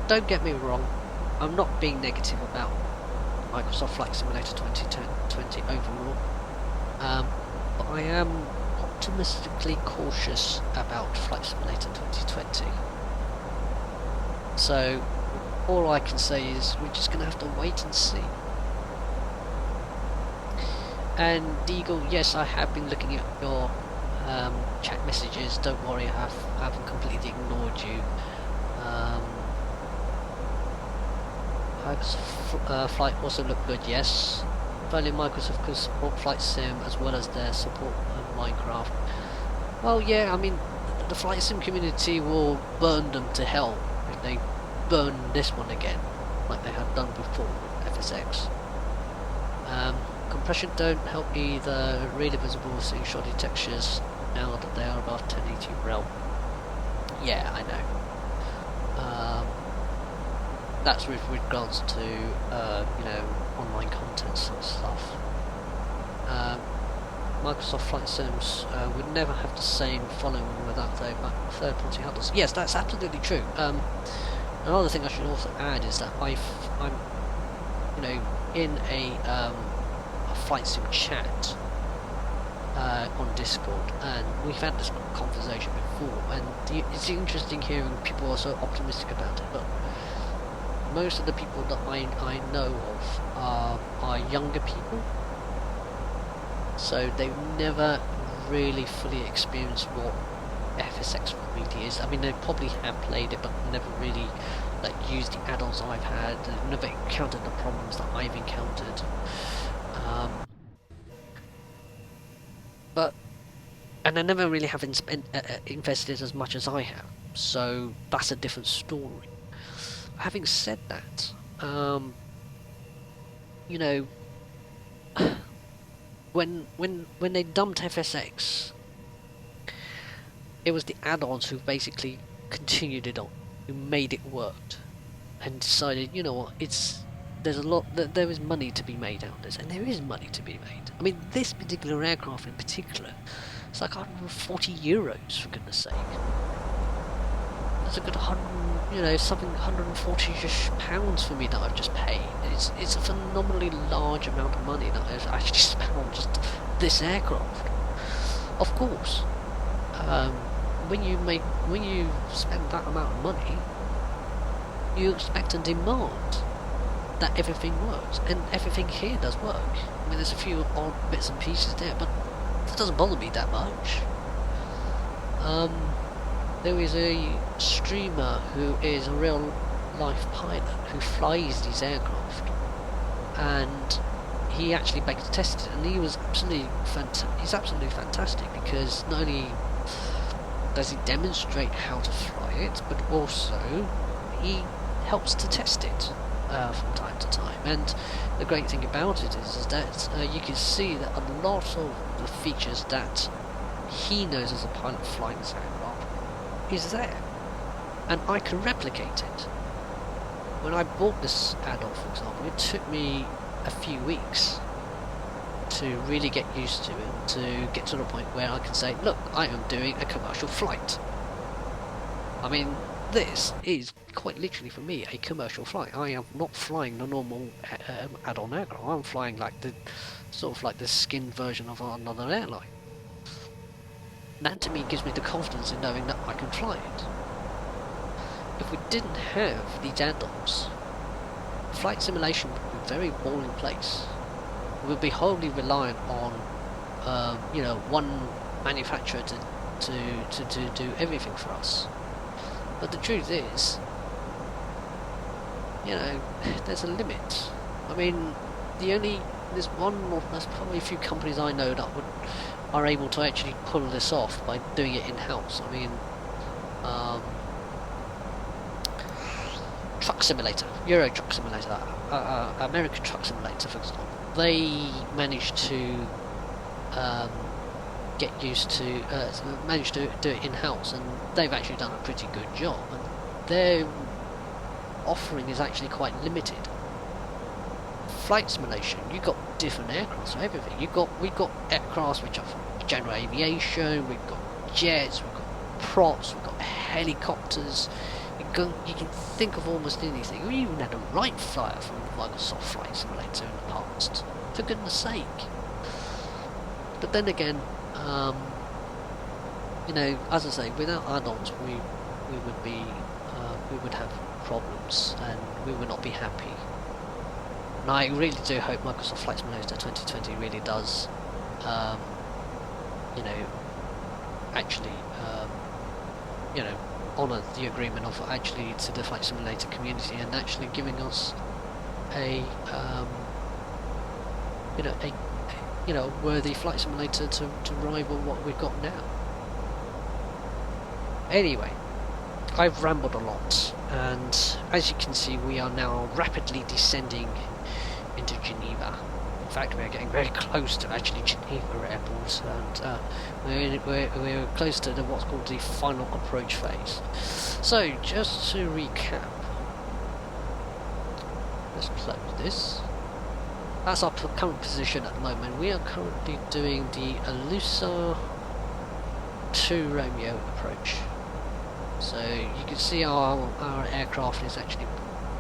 Don't get me wrong, I'm not being negative about Microsoft Flight Simulator 2020 overall, but I am optimistically cautious about Flight Simulator 2020. So, all I can say is we're just going to have to wait and see. And Deagle, yes, I have been looking at your chat messages. Don't worry, I haven't completely ignored you. Flight also looked good, yes. Apparently Microsoft can support Flight Sim as well as their support of Minecraft. Well, yeah, I mean, the Flight Sim community will burn them to hell if they burn this one again, like they had done before with FSX. Compression don't help either. Really visible seeing shoddy textures now that they are above 1080 rel. Yeah, I know. That's with regards to you know, online contents and stuff. Microsoft Flight Sims would never have the same following without third-party handles. Yes, that's absolutely true. Another thing I should also add is that I'm, you know, in a Flight Sim chat on Discord, and we've had this conversation before, and it's interesting hearing people are so optimistic about it, but most of the people that I know of are younger people, so they've never really fully experienced what FSX really is. I mean, they probably have played it, but never really like used the add-ons I've had, never encountered the problems that I've encountered. And they never really have invested as much as I have, so that's a different story. Having said that, you know, when they dumped FSX, it was the add-ons who basically continued it on, who made it work, and decided, you know what, there is money to be made out of this, and there is money to be made. I mean, this particular aircraft in particular, it's like 140 euros, for goodness sake. That's a good 100, you know, something 140-ish pounds for me that I've just paid. It's a phenomenally large amount of money that I've actually spent on just this aircraft. Of course, when you spend that amount of money, you expect and demand that everything works, and everything here does work. I mean, there's a few odd bits and pieces there, but that doesn't bother me that much. There is a streamer who is a real life pilot who flies these aircraft, and he actually beta tested it, and he was he's absolutely fantastic, because not only does he demonstrate how to fly it, but also he helps to test it from time to time. And the great thing about it is that you can see that a lot of the features that he knows as a pilot flying this aircraft is there, and I can replicate it. When I bought this add-on, for example, it took me a few weeks to really get used to it, to get to the point where I can say, look, I am doing a commercial flight. I mean, this is quite literally for me a commercial flight. I am not flying the normal add-on aircraft. I'm flying like the sort of like the skinned version of another airline. That to me gives me the confidence in knowing that I can fly it. If we didn't have these add-ons, flight simulation would be a very boring place. We would be wholly reliant on, you know, one manufacturer to to do everything for us. But the truth is, you know, there's a limit. I mean, there's probably a few companies I know that are able to actually pull this off by doing it in-house. I mean, Truck Simulator, Euro Truck Simulator, American Truck Simulator, for example. They managed to managed to do it in-house, and they've actually done a pretty good job. And their offering is actually quite limited. Flight simulation, you've got different aircraft, so everything. We've got aircraft which are from general aviation, we've got jets, we've got props, we've got helicopters. You can think of almost anything. We even had a Wright Flyer from Microsoft Flight Simulator in the past, for goodness sake. But then again, you know, as I say, without add-ons, we would have problems, and we would not be happy. And I really do hope Microsoft Flight Simulator 2020 really does, you know, actually, you know, honour the agreement of actually to the Flight Simulator community and actually giving us a, you know, worthy Flight Simulator to rival what we've got now. Anyway, I've rambled a lot, and as you can see, we are now rapidly descending into Geneva. In fact, we are getting very close to actually Geneva Airport, and we're close to what's called the final approach phase. So, just to recap, let's close this. That's our current position at the moment. We are currently doing the Alusa to Romeo approach. So you can see our aircraft is actually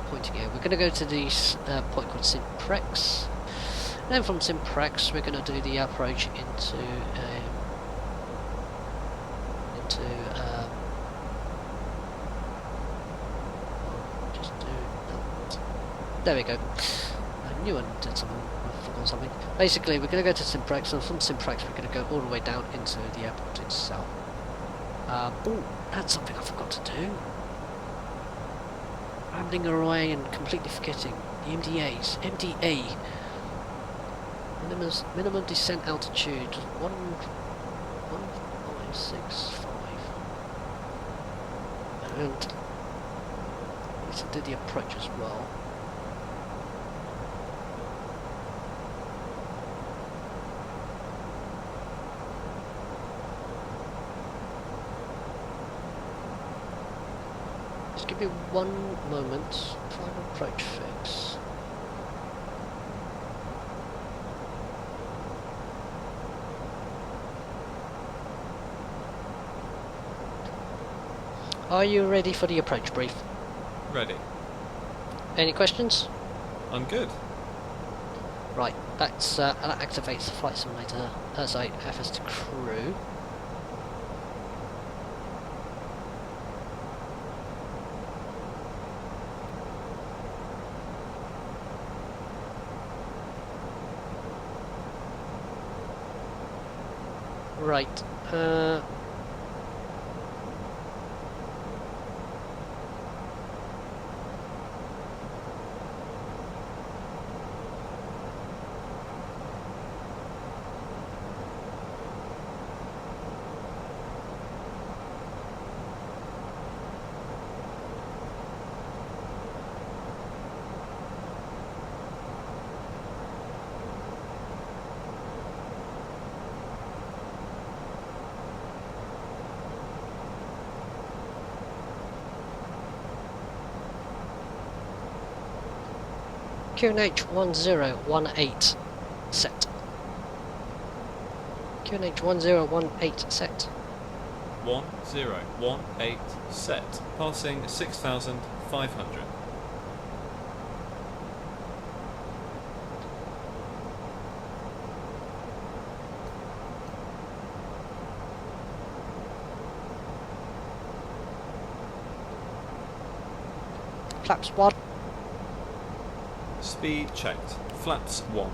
pointing here. We're going to go to this point called Simprex. Then from Simprex, we're going to do the approach into just do that. There we go. I knew I did something. I forgot something. Basically, we're going to go to Simprex, and from Simprex, we're going to go all the way down into the airport itself. Oh, that's something I forgot to do. Rambling away and completely forgetting the MDAs. MDA. Minimum descent altitude 1565. And we need to do the approach as well. Just give me one moment. Final approach fix. Are you ready for the approach brief? Ready. Any questions? I'm good. Right, that activates the Flight Simulator, sorry, FS to crew. Right, QNH 1018 set. QNH 1018 set. 1018 set, passing 6,500. Flaps 1. Speed checked. Flaps 1.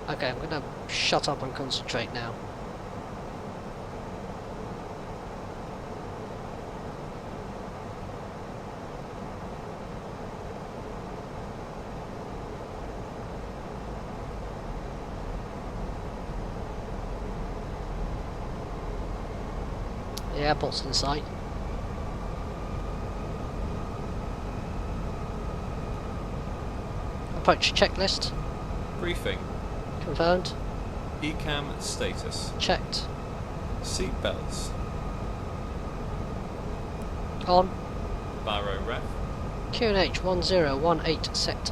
Okay, I'm gonna shut up and concentrate now. The airport's in sight. Approach checklist. Briefing. Confirmed. ECAM status. Checked. Seat belts. On. Barrow ref. QNH 1018 set.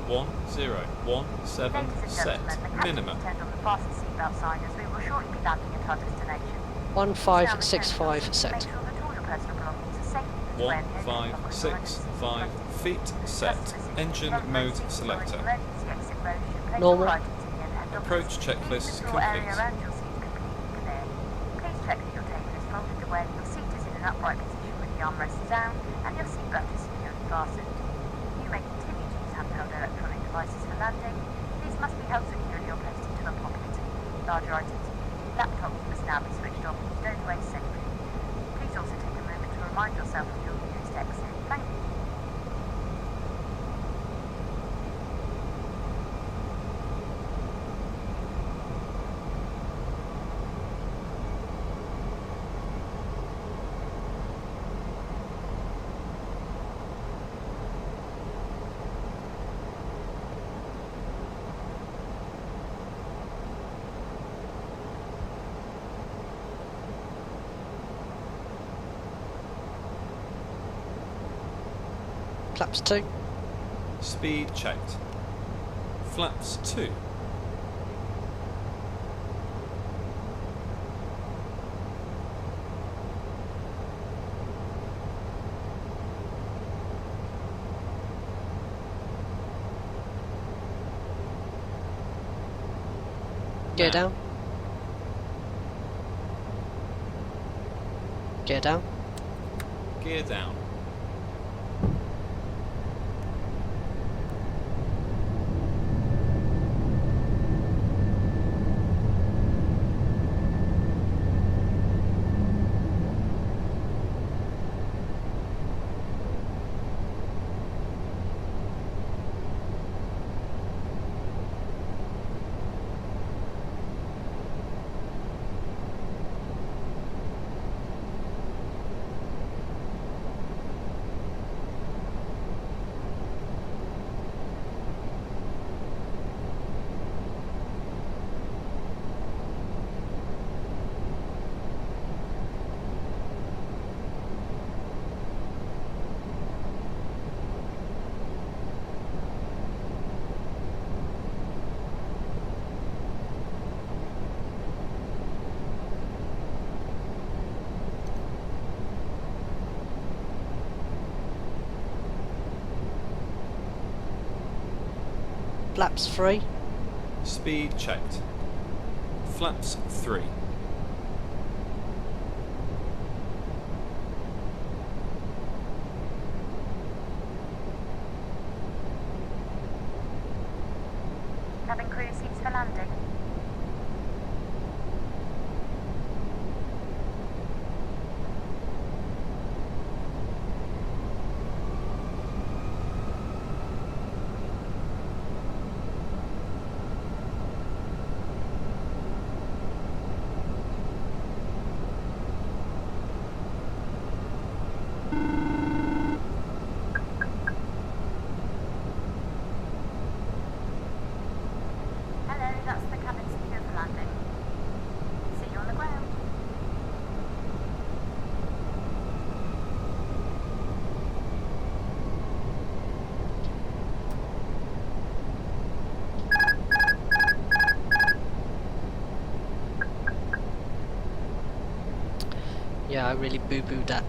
1017 Ladies and set. gentlemen, the captain Minimum. turned on the fasten seatbelt sign as we will shortly be landing at our destination. 1565 set. Make sure that all your personal belongings are safely put away in the open locker door under the seat in 1565 front of you. feet set. Engine mode selector. Emergency exit row should place Normal. all items in the overhead lockers. Approach checklist Leave the floor area complete. around your seat completely clear. Please check that your table is folded away, your seat is in an upright position with the armrests down, and your seatbelt is securely fastened. You may continue to use handheld electronic devices for landing. These must be held securely or placed into a pocket. Larger items, including laptops, must now be switched off and stowed away safely. Please also take a moment to remind yourself of your nearest exit. Thank you. Flaps 2. Speed checked. Flaps 2. Gear Now. down. Gear down. Gear down. Flaps 3. Speed checked. Flaps 3. Cabin crew seats for landing. Hello, that's the cabin secure for landing. See you on the ground. Yeah, I really boo-booed that.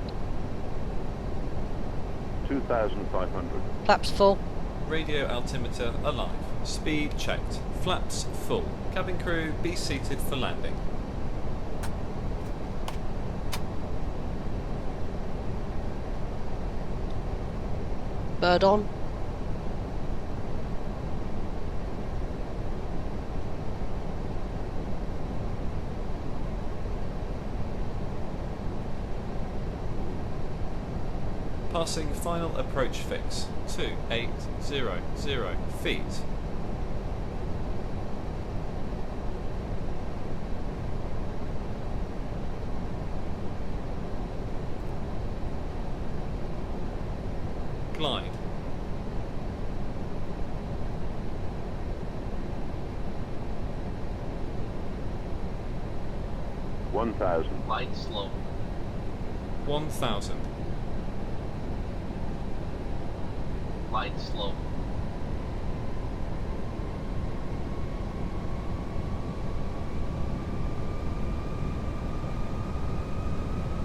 2,500. Flaps full. Radio altimeter alive. Speed checked. Flaps full. Cabin crew, be seated for landing. Bird on. Passing final approach fix, 2800 feet. Glide. Glide slow. 1000. Glide slow.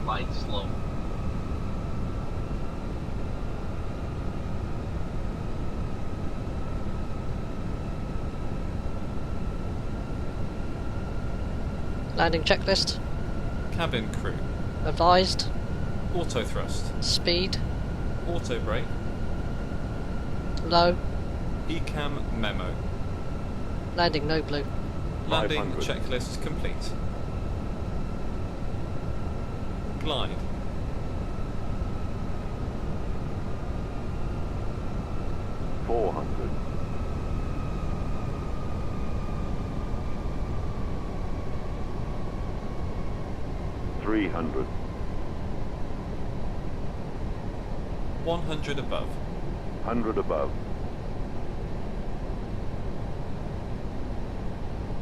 Glide slow. Landing checklist. Cabin crew. Advised. Auto thrust. Speed. Auto brake. Low. ECAM memo. Landing no blue. Landing 500. checklist complete. Glide. $400. 300. 100 above. 100 above.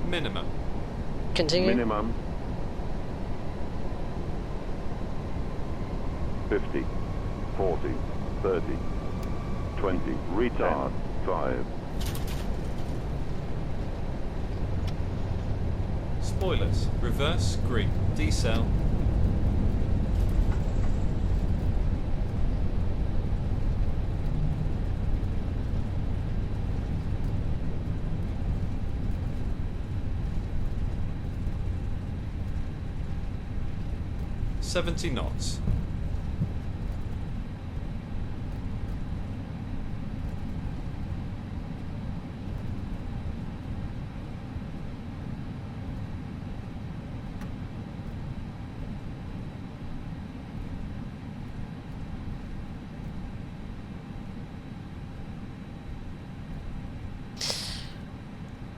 Minimum. Continue. Minimum 50, 40, 30, 20. Retard 5. Spoilers. Reverse green. Decel. $70 knots.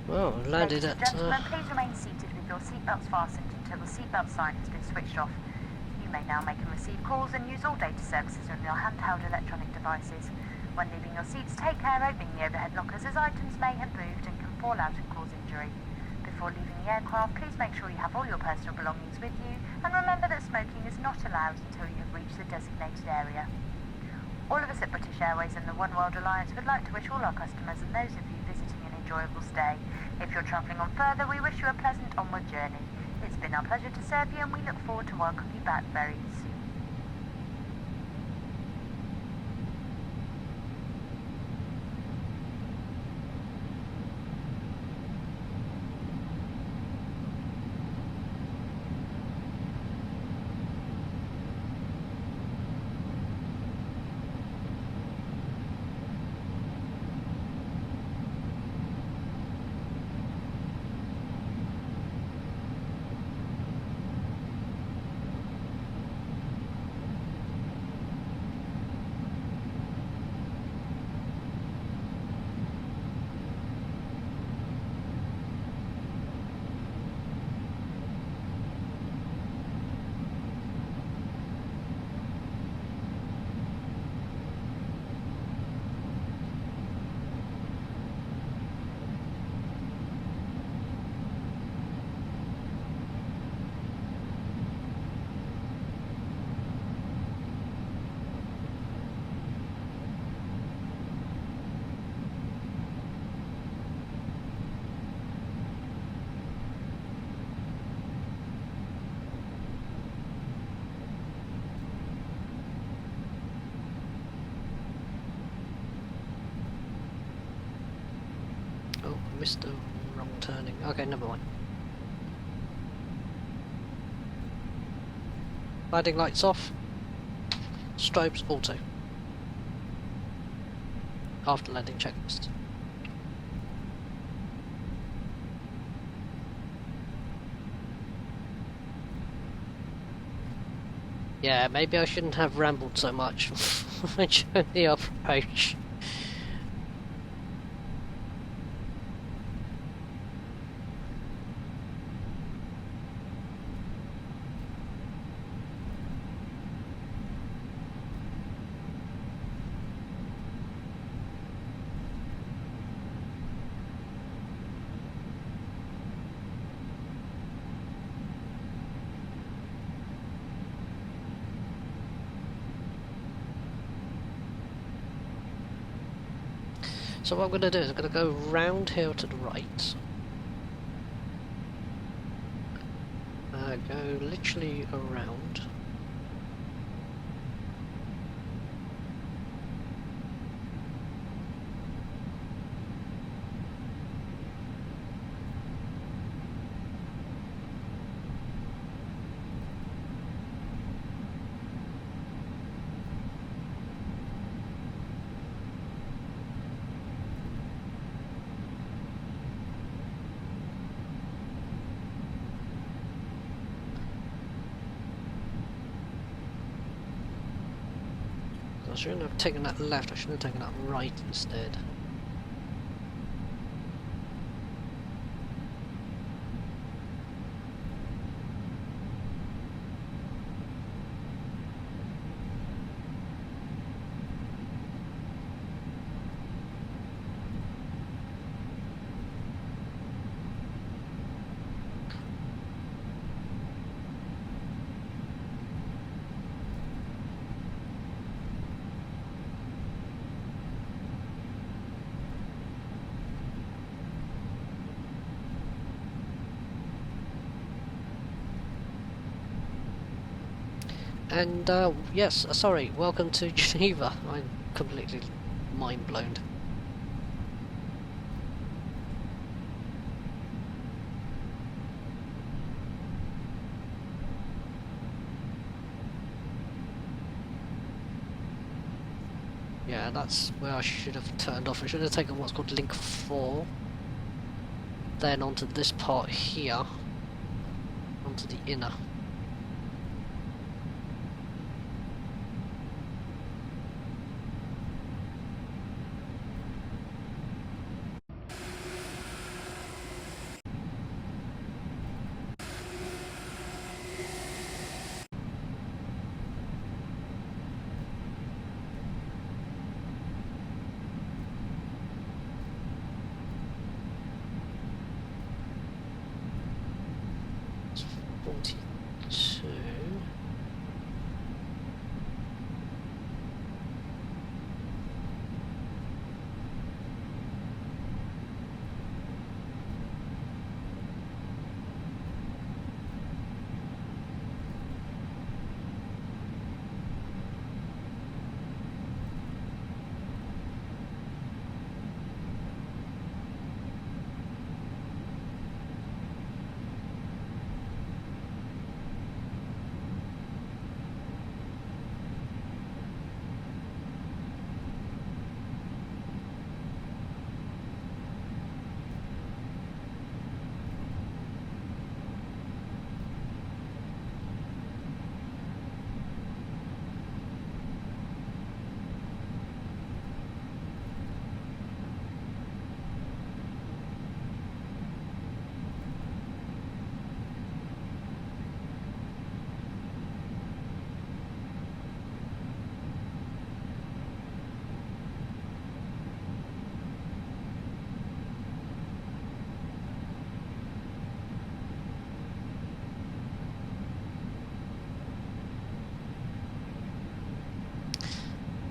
Well, landed Ladies and at. gentlemen, please remain seated with your seatbelts fastened until the seatbelt sign has been switched off. You may now make and receive calls and use all data services on your handheld electronic devices. When leaving your seats, take care opening the overhead lockers as items may have moved and can fall out and cause injury. Before leaving the aircraft, please make sure you have all your personal belongings with you and remember that smoking is not allowed until you have reached the designated area. All of us at British Airways and the One World Alliance would like to wish all our customers and those of you visiting an enjoyable stay. If you're travelling on further, we wish you a pleasant onward journey. It's been our pleasure to serve you and we look forward to welcome you back very soon. Oh, missed the wrong turning. Okay, never mind. Landing lights off. Strobes auto. After landing checklist. Yeah, maybe I shouldn't have rambled so much. Join the approach. So what I'm going to do is I'm going to go round here to the right. Go literally around. I shouldn't have taken that left, I should have taken that right instead. And yes, sorry, welcome to Geneva. I'm completely mind blown. Yeah, that's where I should have turned off. I should have taken what's called link 4. Then onto this part here. Onto the inner. It's 42.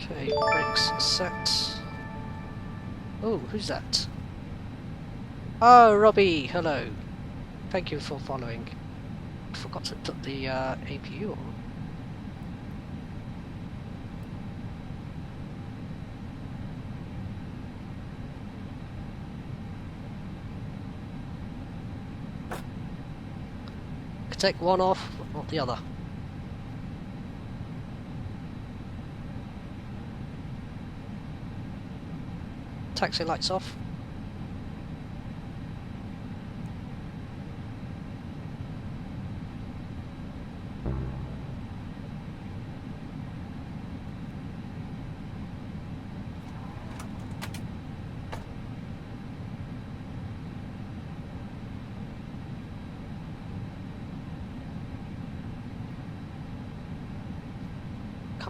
Okay, brakes set. Oh, who's that? Oh, Robbie, hello. Thank you for following. Forgot to put the APU on. Could take one off, but not the other. Taxi lights off.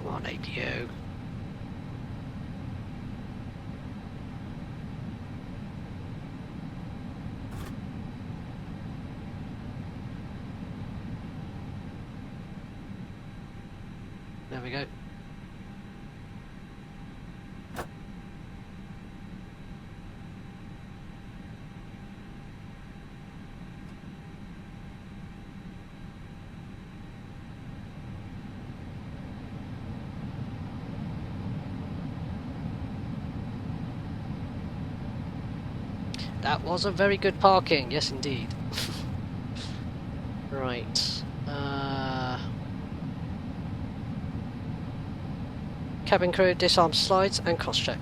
come on, APU. There we go. That was a very good parking, yes indeed. Right. Cabin crew, disarm slides and cross check.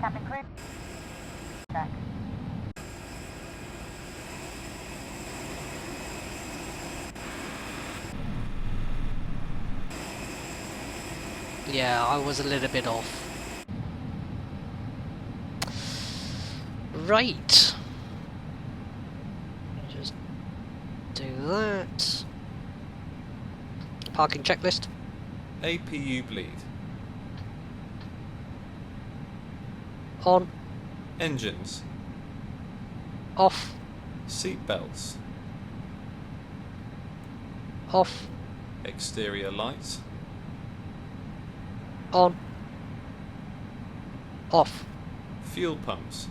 Cabin crew. Check. Yeah, I was a little bit off. Right. Just do that. Parking checklist. APU bleed. On. Engines. Off. Seat belts. Off. Exterior lights. On. Off. Fuel pumps.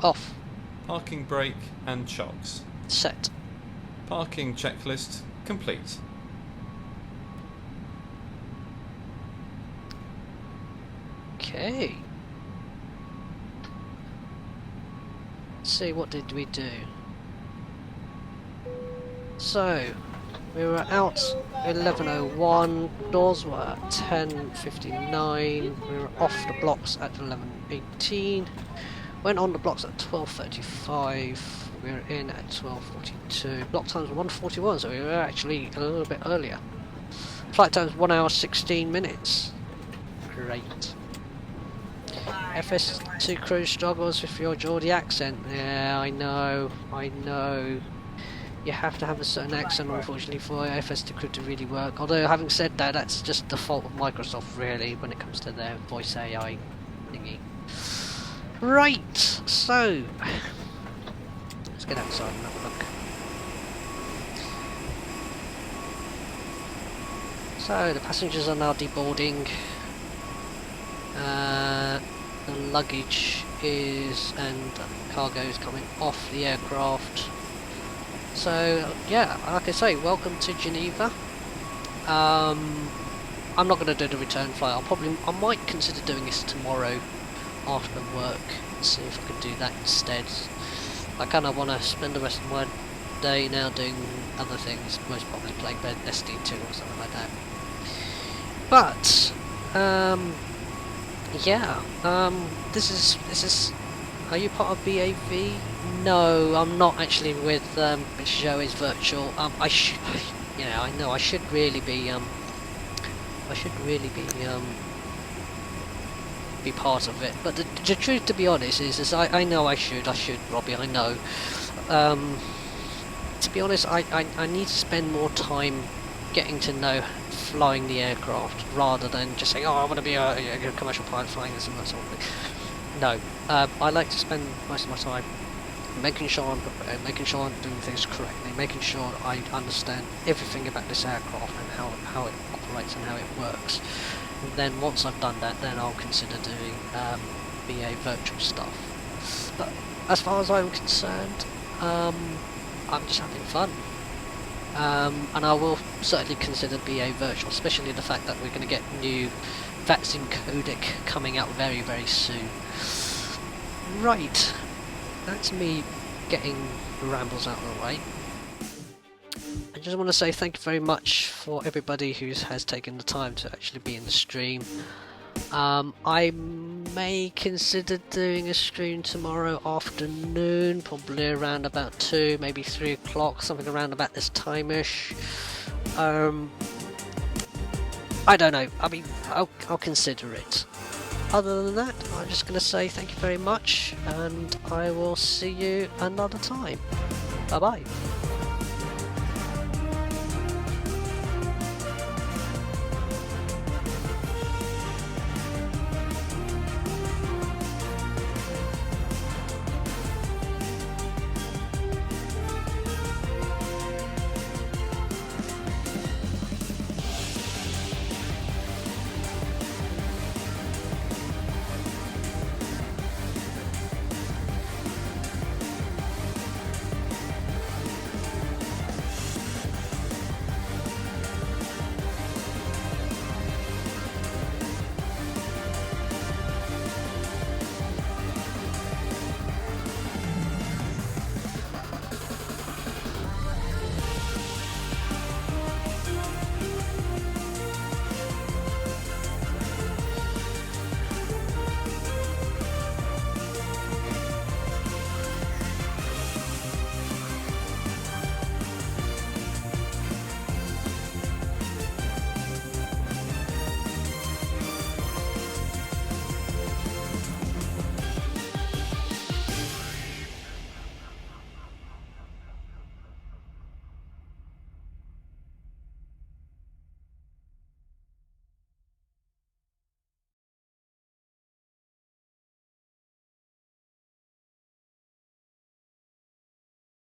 Off. Parking brake and chocks. Set. Parking checklist complete. Okay. Let's see, what did we do? So, we were out 11:01, doors were at 10:59, we were off the blocks at 11:18, went on the blocks at 12:35, we were in at 12:42, block times 1:41, so we were actually a little bit earlier. Flight times 1 hour 16 minutes. Great. FS2 crew struggles with your Geordie accent. Yeah, I know. You have to have a certain accent, unfortunately, for FS2 crew to really work. Although, having said that, that's just the fault of Microsoft, really, when it comes to their voice AI thingy. Right, so let's get outside and have a look. So the passengers are now deboarding. The luggage is and cargo is coming off the aircraft. So yeah, like I say, welcome to Geneva. I'm not going to do the return flight. I might consider doing this tomorrow after work. See if I can do that instead. I kind of want to spend the rest of my day now doing other things. Most probably playing Destiny 2 or something like that. But yeah, this is. Are you part of BAV? No, I'm not actually with Joe is virtual. I should, you know, I know I should really be be part of it. But the truth, to be honest, is I know I should, Robbie. I know. To be honest, I need to spend more time getting to know flying the aircraft rather than just saying, oh, I want to be a commercial pilot flying this and that sort of thing. No, I like to spend most of my time making sure I'm prepared, making sure I'm doing things correctly, making sure I understand everything about this aircraft and how it operates and how it works. And then once I've done that, then I'll consider doing BA virtual stuff. But as far as I'm concerned, I'm just having fun. And I will certainly consider BA virtual, especially the fact that we're going to get new vaccine codec coming out very, very soon. Right, that's me getting the rambles out of the way. I just want to say thank you very much for everybody who has taken the time to actually be in the stream. I may consider doing a stream tomorrow afternoon, probably around about 2, maybe 3 o'clock, something around about this time-ish. I don't know, I mean, I'll consider it. other than that, I'm just going to say thank you very much, and I will see you another time. Bye bye.